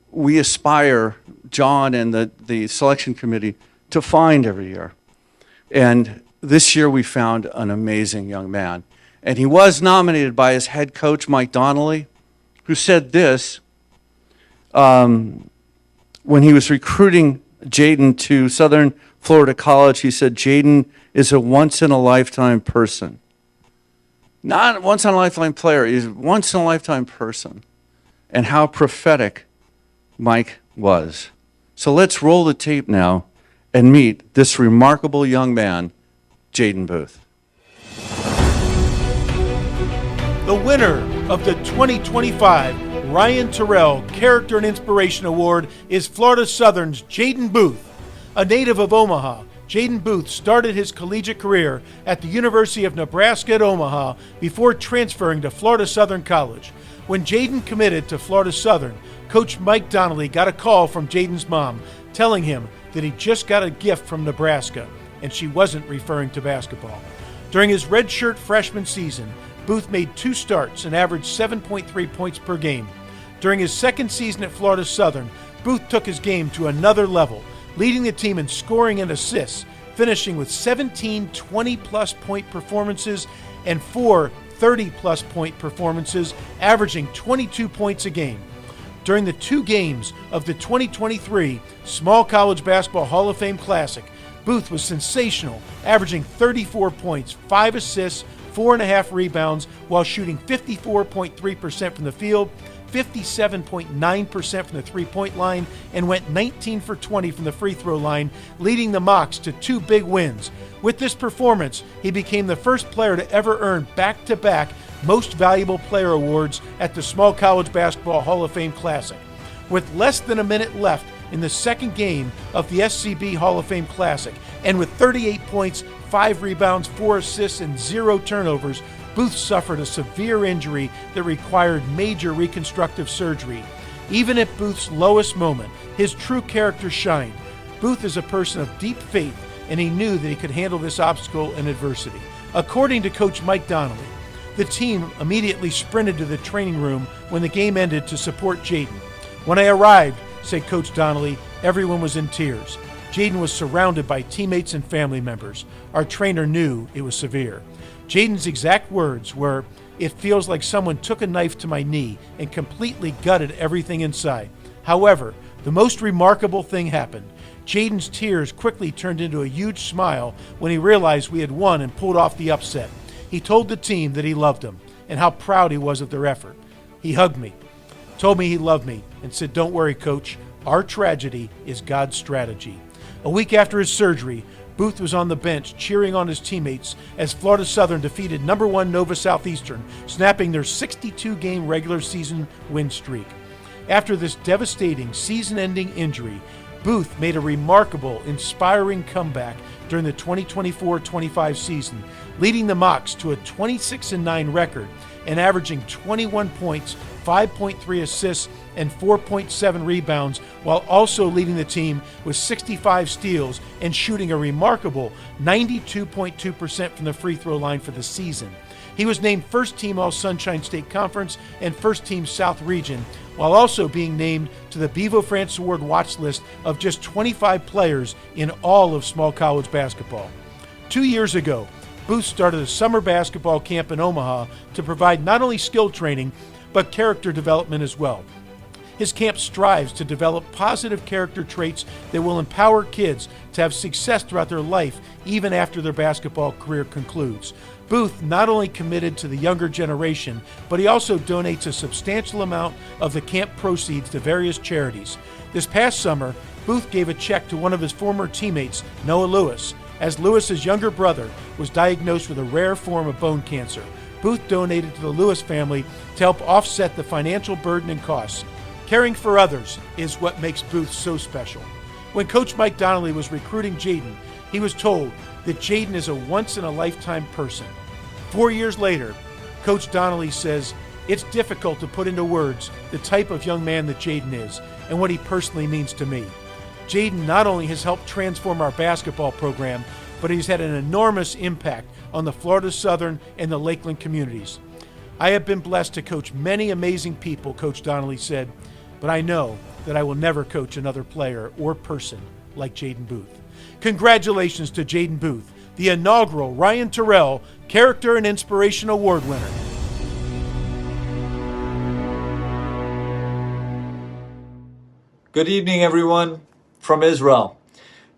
we aspire, John and the selection committee, to find every year. And this year we found an amazing young man. And he was nominated by his head coach, Mike Donnelly, who said this when he was recruiting Jaden to Southern Florida College. He said, Jaden is a once-in-a-lifetime person. Not a once-in-a-lifetime player, he's a once-in-a-lifetime person. And how prophetic Mike was. So let's roll the tape now and meet this remarkable young man, Jaden Booth. The winner of the 2025 Ryan Terrell Character and Inspiration Award is Florida Southern's Jaden Booth. A native of Omaha, Jaden Booth started his collegiate career at the University of Nebraska at Omaha before transferring to Florida Southern College. When Jaden committed to Florida Southern, Coach Mike Donnelly got a call from Jaden's mom telling him that he just got a gift from Nebraska, and she wasn't referring to basketball. During his redshirt freshman season, Booth made 2 starts and averaged 7.3 points per game. During his second season at Florida Southern, Booth took his game to another level, leading the team in scoring and assists, finishing with 17 20-plus point performances and 4 30-plus point performances, averaging 22 points a game. During the 2 games of the 2023 Small College Basketball Hall of Fame Classic, Booth was sensational, averaging 34 points, 5 assists, 4.5 rebounds, while shooting 54.3% from the field, 57.9% from the three-point line, and went 19 for 20 from the free throw line, leading the Mocs to 2 big wins. With this performance, he became the first player to ever earn back-to-back Most Valuable Player awards at the Small College Basketball Hall of Fame Classic. With less than a minute left in the second game of the SCB Hall of Fame Classic, and with 38 points, 5 rebounds, 4 assists, and 0 turnovers, Booth suffered a severe injury that required major reconstructive surgery. Even at Booth's lowest moment, his true character shined. Booth is a person of deep faith, and he knew that he could handle this obstacle and adversity. According to Coach Mike Donnelly, the team immediately sprinted to the training room when the game ended to support Jaden. When I arrived, said Coach Donnelly, everyone was in tears. Jaden was surrounded by teammates and family members. Our trainer knew it was severe. Jaden's exact words were, It feels like someone took a knife to my knee and completely gutted everything inside. However, the most remarkable thing happened. Jaden's tears quickly turned into a huge smile when he realized we had won and pulled off the upset. He told the team that he loved them and how proud he was of their effort. He hugged me, told me he loved me, and said, "Don't worry, Coach. Our tragedy is God's strategy." A week after his surgery, Booth was on the bench cheering on his teammates as Florida Southern defeated number 1 Nova Southeastern, snapping their 62-game regular season win streak. After this devastating season-ending injury, Booth made a remarkable, inspiring comeback during the 2024-25 season, leading the Mocs to a 26-9 record and averaging 21 points, 5.3 assists, and 4.7 rebounds, while also leading the team with 65 steals and shooting a remarkable 92.2% from the free throw line for the season. He was named First Team All-Sunshine State Conference and First Team South Region, while also being named to the Bevo France Award watch list of just 25 players in all of small college basketball. 2 years ago, Booth started a summer basketball camp in Omaha to provide not only skill training, but character development as well. His camp strives to develop positive character traits that will empower kids to have success throughout their life, even after their basketball career concludes. Booth not only committed to the younger generation, but he also donates a substantial amount of the camp proceeds to various charities. This past summer, Booth gave a check to one of his former teammates, Noah Lewis, as Lewis's younger brother was diagnosed with a rare form of bone cancer. Booth donated to the Lewis family to help offset the financial burden and costs. Caring for others is what makes Booth so special. When Coach Mike Donnelly was recruiting Jaden, he was told that Jaden is a once-in-a-lifetime person. 4 years later, Coach Donnelly says, "It's difficult to put into words the type of young man that Jaden is and what he personally means to me. Jaden not only has helped transform our basketball program, but he's had an enormous impact on the Florida Southern and the Lakeland communities. I have been blessed to coach many amazing people," Coach Donnelly said, "but I know that I will never coach another player or person like Jaden Booth." Congratulations to Jaden Booth, the inaugural Ryan Terrell Character and Inspiration Award winner. Good evening, everyone from Israel.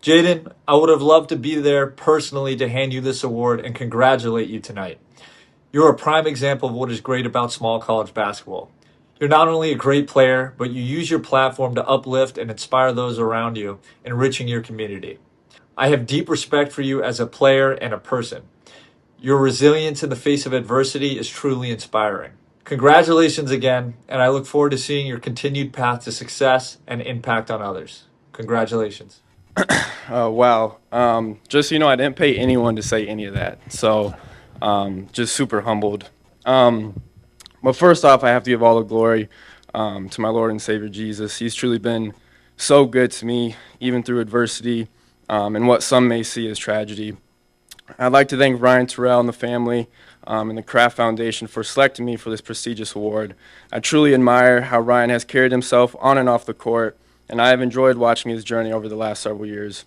Jaden, I would have loved to be there personally to hand you this award and congratulate you tonight. You're a prime example of what is great about small college basketball. You're not only a great player, but you use your platform to uplift and inspire those around you, enriching your community. I have deep respect for you as a player and a person. Your resilience in the face of adversity is truly inspiring. Congratulations again, and I look forward to seeing your continued path to success and impact on others. Congratulations. Wow. Just, I didn't pay anyone to say any of that. So just super humbled. But first off, I have to give all the glory to my Lord and Savior Jesus. He's truly been so good to me, even through adversity and what some may see as tragedy. I'd like to thank Ryan Terrell and the family and the Kraft Foundation for selecting me for this prestigious award. I truly admire how Ryan has carried himself on and off the court, and I have enjoyed watching his journey over the last several years.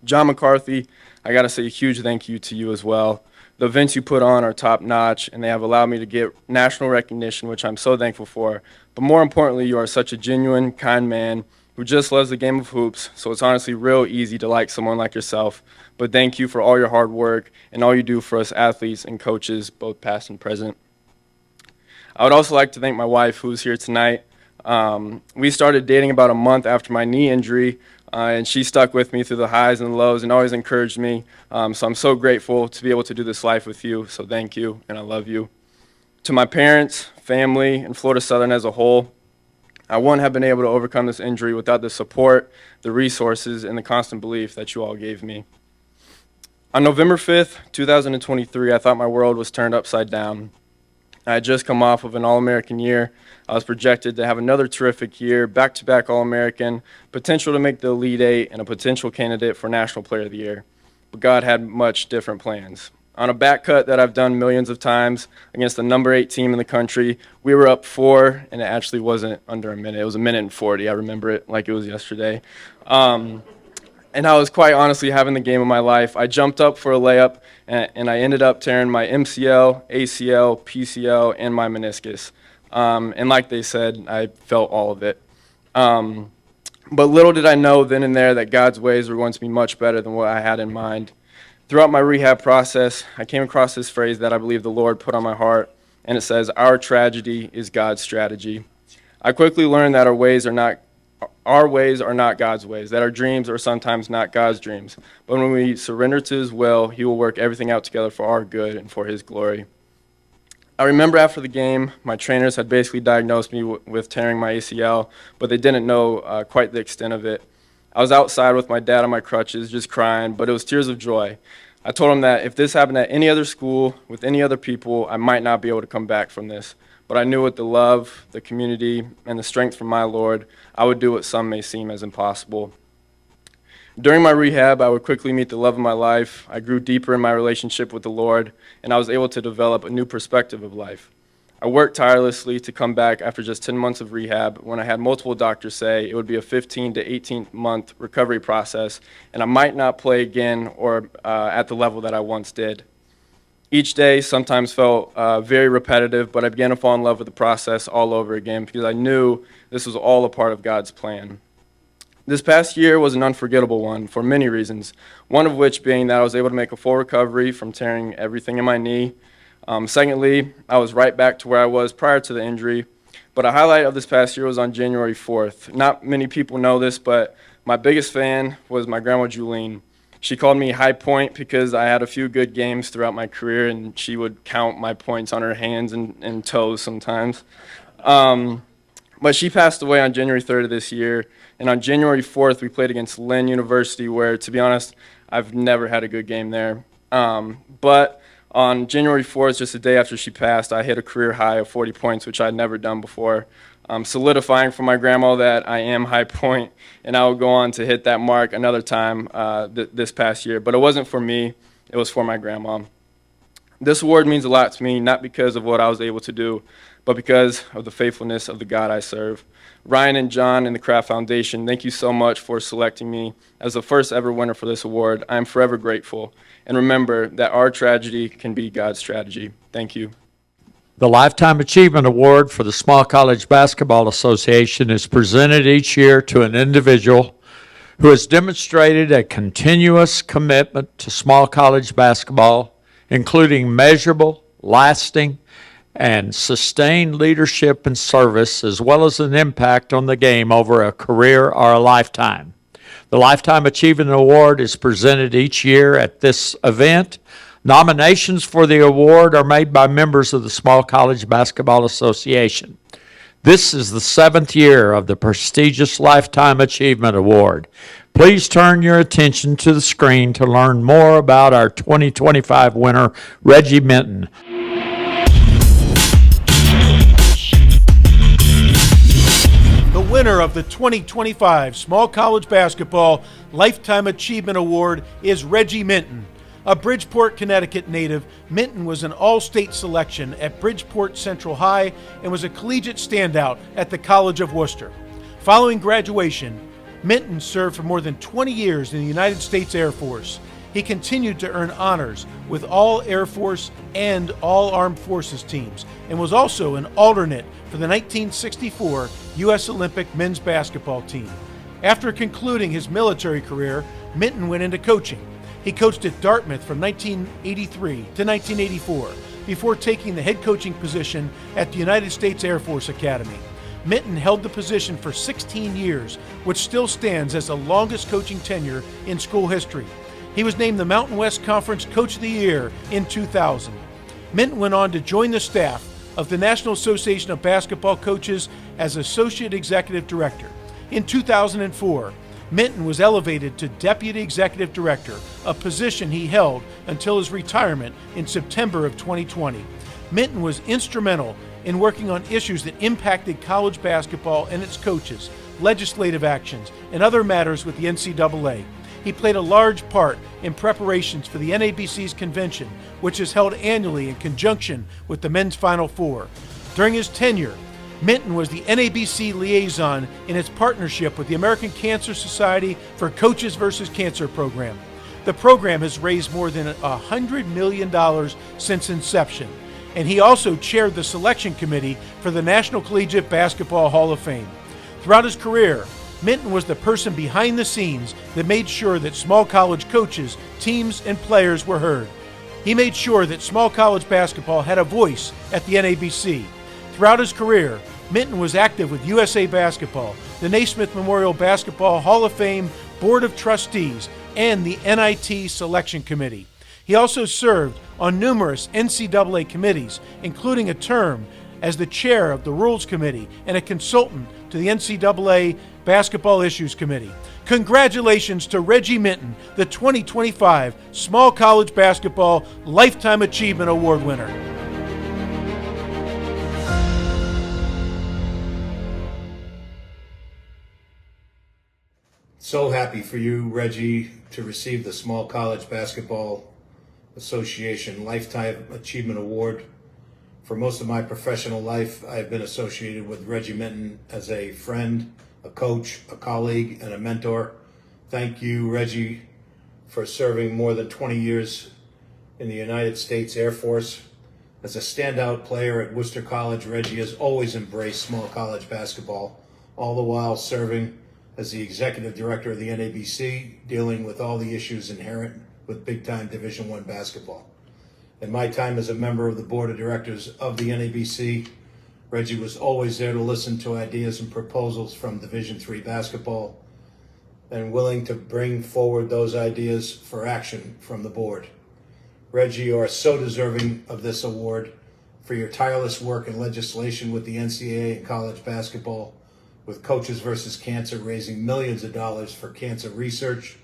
John McCarthy, I got to say a huge thank you to you as well. The events you put on are top-notch, and they have allowed me to get national recognition, which I'm so thankful for. But more importantly, you are such a genuine, kind man who just loves the game of hoops, so it's honestly real easy to like someone like yourself. But thank you for all your hard work and all you do for us athletes and coaches, both past and present. I would also like to thank my wife, who's here tonight. We started dating about a month after my knee injury, and she stuck with me through the highs and lows and always encouraged me. So I'm so grateful to be able to do this life with you, so thank you, and I love you. To my parents, family, and Florida Southern as a whole, I wouldn't have been able to overcome this injury without the support, the resources, and the constant belief that you all gave me. On November 5th, 2023, I thought my world was turned upside down. I had just come off of an All-American year. I was projected to have another terrific year, back-to-back All-American, potential to make the Elite Eight, and a potential candidate for National Player of the Year. But God had much different plans. On a back cut that I've done millions of times against the number 8 team in the country, we were up 4, and it actually wasn't under a minute. It was a minute and 40. I remember it like it was yesterday. and I was quite honestly having the game of my life. I jumped up for a layup, and I ended up tearing my MCL, ACL, PCL, and my meniscus. And like they said, I felt all of it. But little did I know then and there that God's ways were going to be much better than what I had in mind. Throughout my rehab process, I came across this phrase that I believe the Lord put on my heart, and it says, "Our tragedy is God's strategy." I quickly learned that our ways are not God's ways, that our dreams are sometimes not God's dreams. But when we surrender to His will, He will work everything out together for our good and for His glory. I remember after the game, my trainers had basically diagnosed me with tearing my ACL, but they didn't know quite the extent of it. I was outside with my dad on my crutches, just crying, but it was tears of joy. I told him that if this happened at any other school, with any other people, I might not be able to come back from this. But I knew with the love, the community, and the strength from my Lord, I would do what some may seem as impossible. During my rehab, I would quickly meet the love of my life. I grew deeper in my relationship with the Lord, and I was able to develop a new perspective of life. I worked tirelessly to come back after just 10 months of rehab when I had multiple doctors say it would be a 15 to 18-month recovery process, and I might not play again or at the level that I once did. Each day sometimes felt very repetitive, but I began to fall in love with the process all over again because I knew this was all a part of God's plan. This past year was an unforgettable one for many reasons, one of which being that I was able to make a full recovery from tearing everything in my knee. Secondly, I was right back to where I was prior to the injury, but a highlight of this past year was on January 4th. Not many people know this, but my biggest fan was my grandma Julene. She called me High Point because I had a few good games throughout my career, and she would count my points on her hands and toes sometimes. But she passed away on January 3rd of this year, and on January 4th, we played against Lynn University, where, to be honest, I've never had a good game there. But on January 4th, just a day after she passed, I hit a career high of 40 points, which I'd never done before, solidifying for my grandma that I am High Point, and I will go on to hit that mark another time this past year. But it wasn't for me, it was for my grandma. This award means a lot to me, not because of what I was able to do, but because of the faithfulness of the God I serve. Ryan and John and the Kraft Foundation, thank you so much for selecting me as the first ever winner for this award. I am forever grateful. And remember that our tragedy can be God's strategy. Thank you. The Lifetime Achievement Award for the Small College Basketball Association is presented each year to an individual who has demonstrated a continuous commitment to small college basketball, including measurable, lasting, and sustained leadership and service, as well as an impact on the game over a career or a lifetime. The Lifetime Achievement Award is presented each year at this event. Nominations for the award are made by members of the Small College Basketball Association. This is the 7th year of the prestigious Lifetime Achievement Award. Please turn your attention to the screen to learn more about our 2025 winner, Reggie Minton. The winner of the 2025 Small College Basketball Lifetime Achievement Award is Reggie Minton. A Bridgeport, Connecticut native, Minton was an all-state selection at Bridgeport Central High and was a collegiate standout at the College of Worcester. Following graduation, Minton served for more than 20 years in the United States Air Force. He continued to earn honors with all Air Force and all Armed Forces teams and was also an alternate for the 1964 U.S. Olympic men's basketball team. After concluding his military career, Minton went into coaching. He coached at Dartmouth from 1983 to 1984 before taking the head coaching position at the United States Air Force Academy. Minton held the position for 16 years, which still stands as the longest coaching tenure in school history. He was named the Mountain West Conference Coach of the Year in 2000. Minton went on to join the staff of the National Association of Basketball Coaches as Associate Executive Director. In 2004, Minton was elevated to Deputy Executive Director, a position he held until his retirement in September of 2020. Minton was instrumental in working on issues that impacted college basketball and its coaches, legislative actions, and other matters with the NCAA. He played a large part in preparations for the NABC's convention, which is held annually in conjunction with the men's Final Four. During his tenure, Minton was the NABC liaison in its partnership with the American Cancer Society for Coaches vs. Cancer program. The program has raised more than $100 million since inception, and he also chaired the selection committee for the National Collegiate Basketball Hall of Fame. Throughout his career, Minton was the person behind the scenes that made sure that small college coaches, teams, and players were heard. He made sure that small college basketball had a voice at the NABC. Throughout his career, Minton was active with USA Basketball, the Naismith Memorial Basketball Hall of Fame Board of Trustees, and the NIT Selection Committee. He also served on numerous NCAA committees, including a term as the chair of the Rules Committee and a consultant to the NCAA Basketball Issues Committee. Congratulations to Reggie Minton, the 2025 Small College Basketball Lifetime Achievement Award winner. So happy for you, Reggie, to receive the Small College Basketball Association Lifetime Achievement Award. For most of my professional life, I've been associated with Reggie Minton as a friend, a coach, a colleague, and a mentor. Thank you, Reggie, for serving more than 20 years in the United States Air Force. As a standout player at Worcester College, Reggie has always embraced small college basketball, all the while serving as the executive director of the NABC, dealing with all the issues inherent with big-time Division I basketball. In my time as a member of the board of directors of the NABC, Reggie was always there to listen to ideas and proposals from Division III basketball and willing to bring forward those ideas for action from the board. Reggie, you are so deserving of this award for your tireless work in legislation with the NCAA and college basketball, with Coaches vs. Cancer raising millions of dollars for cancer research,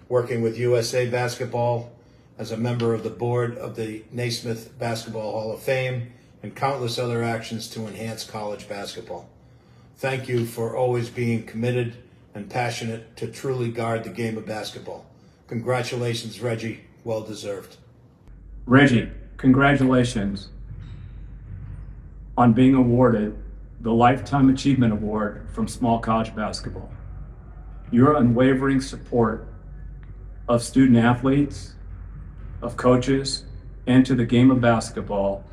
working with USA Basketball as a member of the board of the Naismith Basketball Hall of Fame, and countless other actions to enhance college basketball. Thank you for always being committed and passionate to truly guard the game of basketball. Congratulations, Reggie. Well deserved. Reggie, congratulations on being awarded the Lifetime Achievement Award from Small College Basketball. Your unwavering support of student athletes, of coaches, and to the game of basketball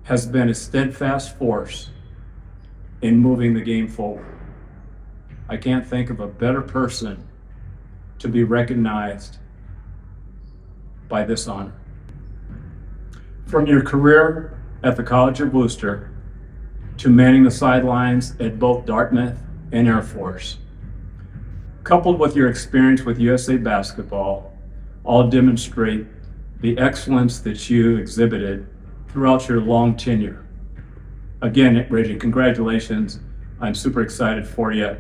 has been a steadfast force in moving the game forward. I can't think of a better person to be recognized by this honor. From your career at the College of Worcester to manning the sidelines at both Dartmouth and Air Force, coupled with your experience with USA Basketball, all demonstrate the excellence that you exhibited throughout your long tenure. Again, Reggie, congratulations. I'm super excited for you.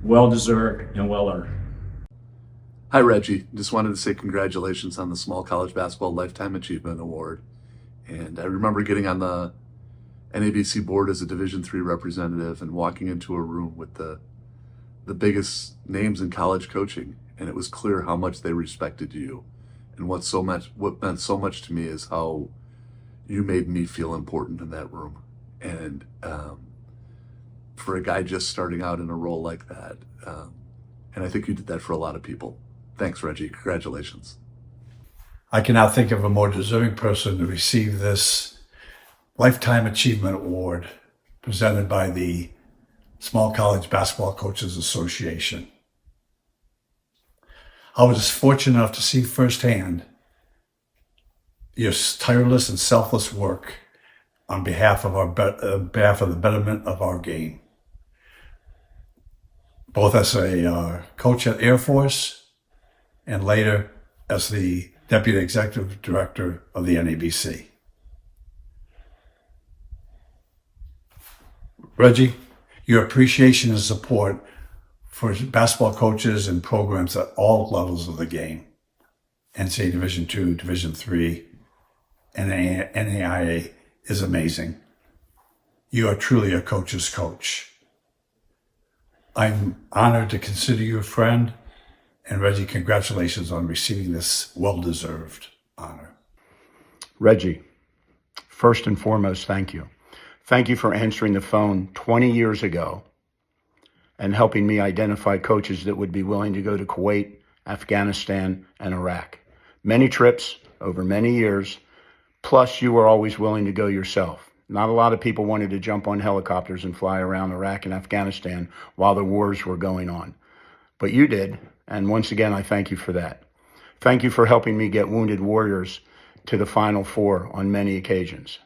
Well deserved and well earned. Hi, Reggie. Just wanted to say congratulations on the Small College Basketball Lifetime Achievement Award. And I remember getting on the NABC board as a Division III representative and walking into a room with the biggest names in college coaching, and it was clear how much they respected you. And what meant so much to me is how you made me feel important in that room. And for a guy just starting out in a role like that, and I think you did that for a lot of people. Thanks, Reggie. Congratulations. I cannot think of a more deserving person to receive this Lifetime Achievement Award presented by the Small College Basketball Coaches Association. I was fortunate enough to see firsthand your tireless and selfless work on behalf of the betterment of our game, both as a coach at Air Force and later as the Deputy Executive Director of the NABC. Reggie, your appreciation and support for basketball coaches and programs at all levels of the game, NCAA Division II, Division III, and NAIA, is amazing. You are truly a coach's coach. I'm honored to consider you a friend, and Reggie, congratulations on receiving this well-deserved honor. Reggie, first and foremost, thank you. Thank you for answering the phone 20 years ago and helping me identify coaches that would be willing to go to Kuwait, Afghanistan, and Iraq. Many trips over many years, plus you were always willing to go yourself. Not a lot of people wanted to jump on helicopters and fly around Iraq and Afghanistan while the wars were going on. But you did, and once again, I thank you for that. Thank you for helping me get wounded warriors to the Final Four on many occasions.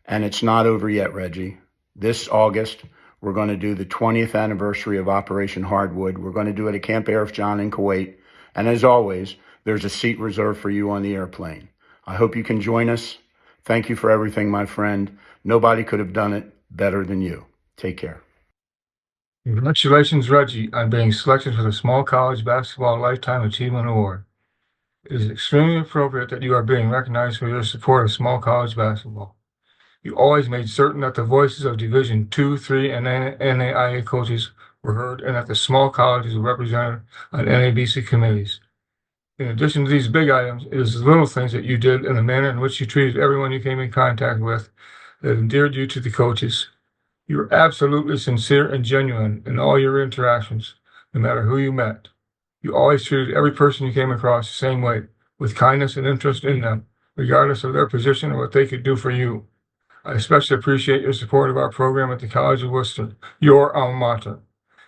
And it's not over yet, Reggie. This August, we're going to do the 20th anniversary of Operation Hardwood. We're going to do it at Camp Arif John in Kuwait. And as always, there's a seat reserved for you on the airplane. I hope you can join us. Thank you for everything, my friend. Nobody could have done it better than you. Take care. Congratulations, Reggie, on being selected for the Small College Basketball Lifetime Achievement Award. It is extremely appropriate that you are being recognized for your support of small college basketball. You always made certain that the voices of Division II, III, and NAIA coaches were heard and that the small colleges were represented on NABC committees. In addition to these big items, it is the little things that you did and the manner in which you treated everyone you came in contact with that endeared you to the coaches. You were absolutely sincere and genuine in all your interactions, no matter who you met. You always treated every person you came across the same way, with kindness and interest in them, regardless of their position or what they could do for you. I especially appreciate your support of our program at the College of Worcester, your alma mater.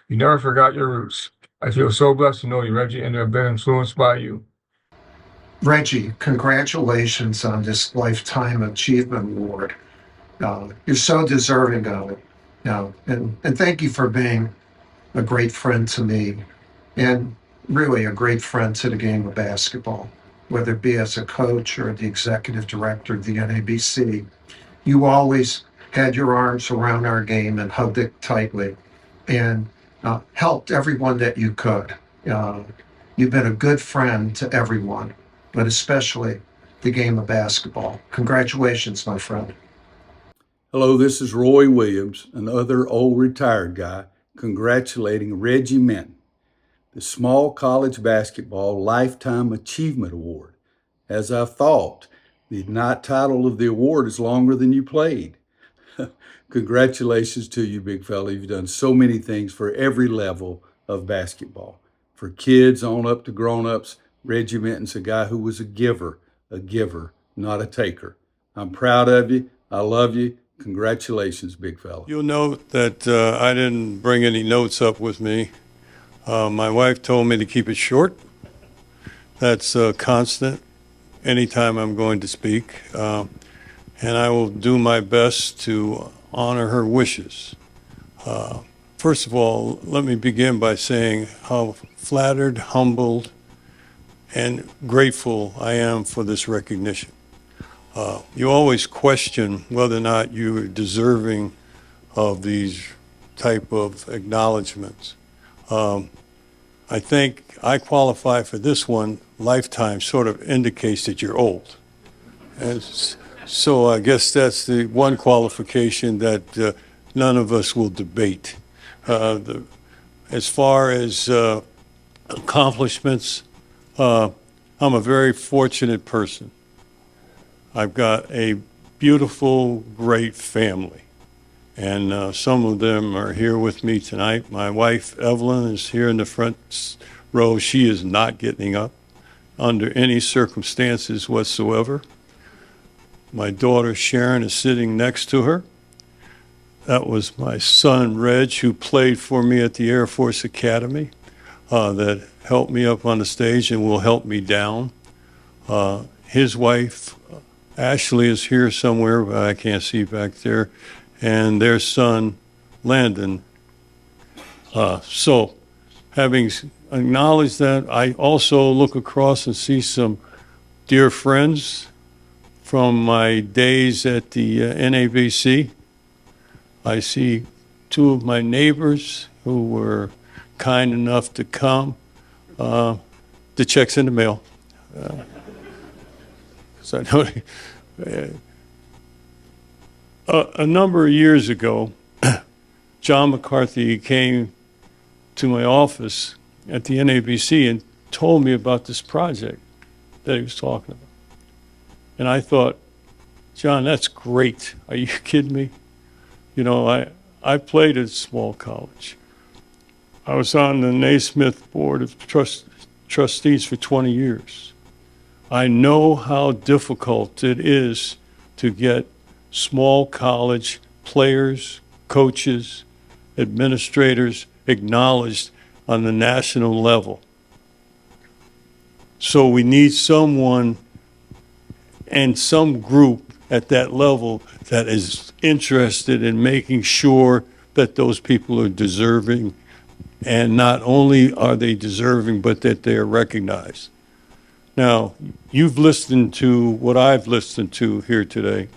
You never forgot your roots. I feel so blessed to know you, Reggie, and to have been influenced by you. Reggie, congratulations on this Lifetime Achievement Award. You're so deserving of it. And thank you for being a great friend to me and really a great friend to the game of basketball, whether it be as a coach or the executive director of the NABC. You always had your arms around our game and hugged it tightly and helped everyone that you could. You've been a good friend to everyone, but especially the game of basketball. Congratulations, my friend. Hello, this is Roy Williams, another old retired guy, congratulating Reggie Minton, the Small College Basketball Lifetime Achievement Award. As I thought, the title of the award is longer than you played. Congratulations to you, big fella. You've done so many things for every level of basketball. For kids on up to grown-ups, Reggie Minton's a guy who was a giver, not a taker. I'm proud of you. I love you. Congratulations, big fella. You'll note that I didn't bring any notes up with me. My wife told me to keep it short. That's constant anytime I'm going to speak. And I will do my best to honor her wishes. First of all, let me begin by saying how flattered, humbled, and grateful I am for this recognition. You always question whether or not you are deserving of these type of acknowledgments. I think I qualify for this one. Lifetime sort of indicates that you're old. And so I guess that's the one qualification that none of us will debate. As far as accomplishments, I'm a very fortunate person. I've got a beautiful, great family, and some of them are here with me tonight. My wife, Evelyn, is here in the front row. She is not getting up under any circumstances whatsoever. My daughter, Sharon, is sitting next to her. That was my son, Reg, who played for me at the Air Force Academy, that helped me up on the stage and will help me down. His wife, Ashley, is here somewhere, but I can't see back there, and their son, Landon. So, having acknowledged that, I also look across and see some dear friends from my days at the NABC. I see two of my neighbors who were kind enough to come. The check's in the mail. So I know a number of years ago, John McCarthy came to my office at the NABC and told me about this project that he was talking about. And I thought, John, that's great. Are you kidding me? You know, I played at a small college. I was on the Naismith Board of Trustees for 20 years. I know how difficult it is to get small college players, coaches, administrators acknowledged on the national level. So we need someone and some group at that level that is interested in making sure that those people are deserving, and not only are they deserving, but that they are recognized. Now, you've listened to what I've listened to here today,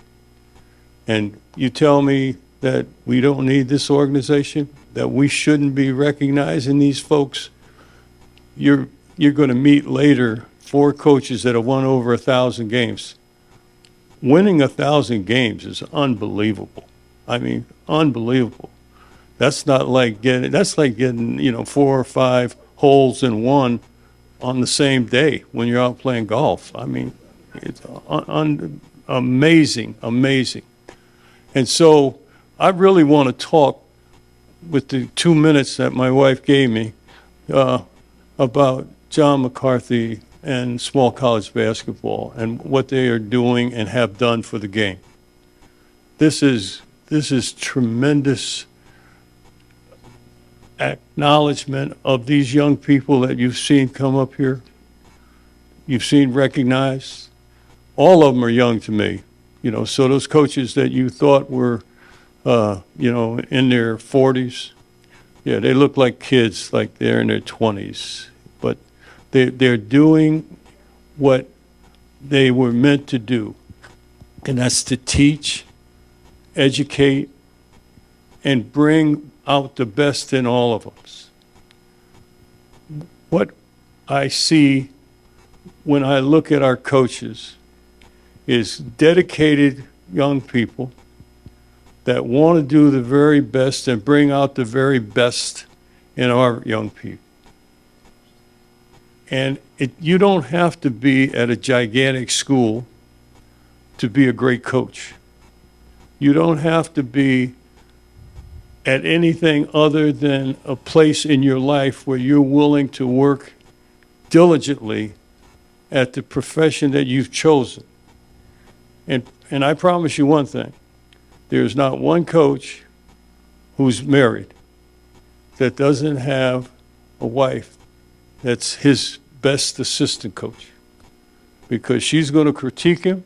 and you tell me that we don't need this organization, that we shouldn't be recognizing these folks. You're going to meet later 4 coaches that have won over 1,000 games. Winning 1,000 games is unbelievable. I mean, unbelievable. That's like getting, you know, 4 or 5 holes in one on the same day when you're out playing golf. I mean, it's amazing, amazing. And so I really want to talk with the 2 minutes that my wife gave me about John McCarthy and small college basketball and what they are doing and have done for the game. This is tremendous acknowledgement of these young people that you've seen come up here, you've seen recognized. All of them are young to me, you know, so those coaches that you thought were, you know, in their 40s, yeah, they look like kids, like they're in their 20s. But they're doing what they were meant to do, and that's to teach, educate, and bring out the best in all of us. What I see when I look at our coaches is dedicated young people that want to do the very best and bring out the very best in our young people. And you don't have to be at a gigantic school to be a great coach. You don't have to be at anything other than a place in your life where you're willing to work diligently at the profession that you've chosen. And I promise you one thing, there's not one coach who's married that doesn't have a wife that's his best assistant coach, because she's going to critique him.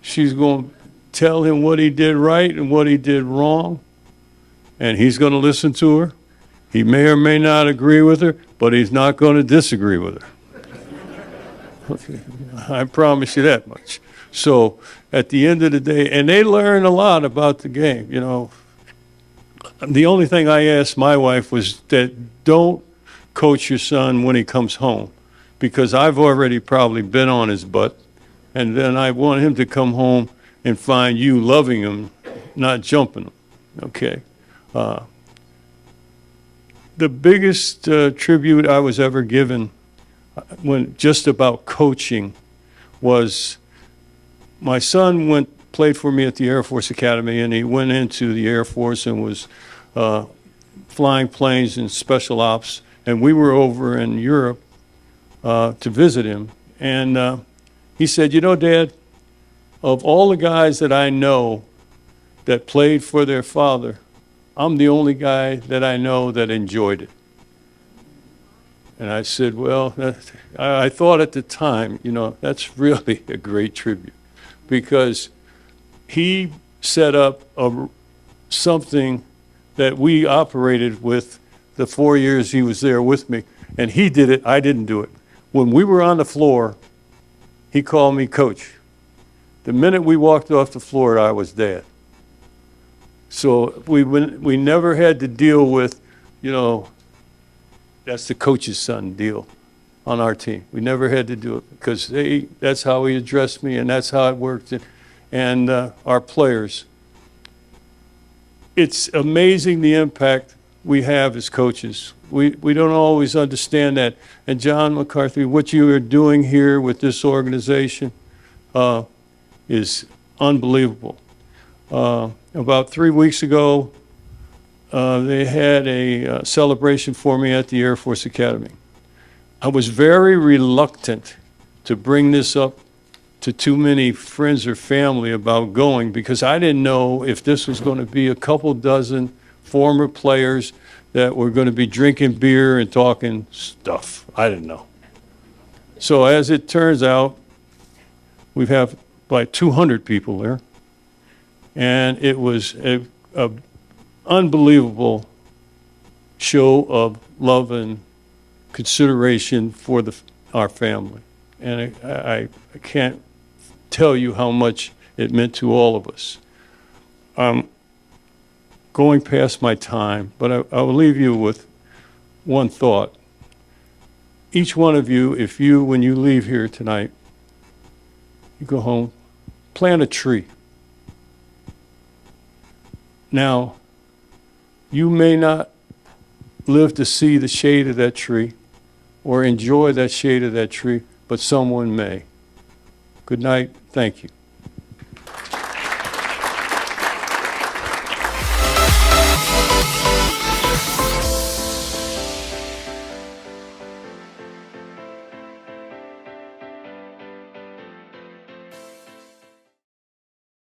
She's going to tell him what he did right and what he did wrong, and he's going to listen to her. He may or may not agree with her, but he's not going to disagree with her. Okay. I promise you that much. So at the end of the day, and they learn a lot about the game, you know. The only thing I asked my wife was that don't coach your son when he comes home, because I've already probably been on his butt, and then I want him to come home and find you loving him, not jumping him, okay? The biggest tribute I was ever given when just about coaching was my son played for me at the Air Force Academy, and he went into the Air Force and was flying planes in special ops, and we were over in Europe to visit him, and he said, you know, Dad, of all the guys that I know that played for their father, I'm the only guy that I know that enjoyed it. And I said, well, I thought at the time, you know, that's really a great tribute, because he set up something that we operated with the 4 years he was there with me, and he did it, I didn't do it. When we were on the floor, he called me coach. The minute we walked off the floor, I was Dad. So we never had to deal with, you know, that's the coach's son deal on our team. We never had to do it, because that's how he addressed me, and that's how it worked. And our players, it's amazing the impact we have as coaches. We don't always understand that. And John McCarthy, what you are doing here with this organization is unbelievable. About 3 weeks ago, they had a celebration for me at the Air Force Academy. I was very reluctant to bring this up to too many friends or family about going because I didn't know if this was going to be a couple dozen former players that were going to be drinking beer and talking stuff. I didn't know. So as it turns out, we have like 200 people there. And it was a unbelievable show of love and consideration for our family. And I can't tell you how much it meant to all of us. I'm going past my time, but I will leave you with one thought. Each one of you, when you leave here tonight, you go home, plant a tree. Now, you may not live to see the shade of that tree or enjoy that shade of that tree, but someone may. Good night. Thank you.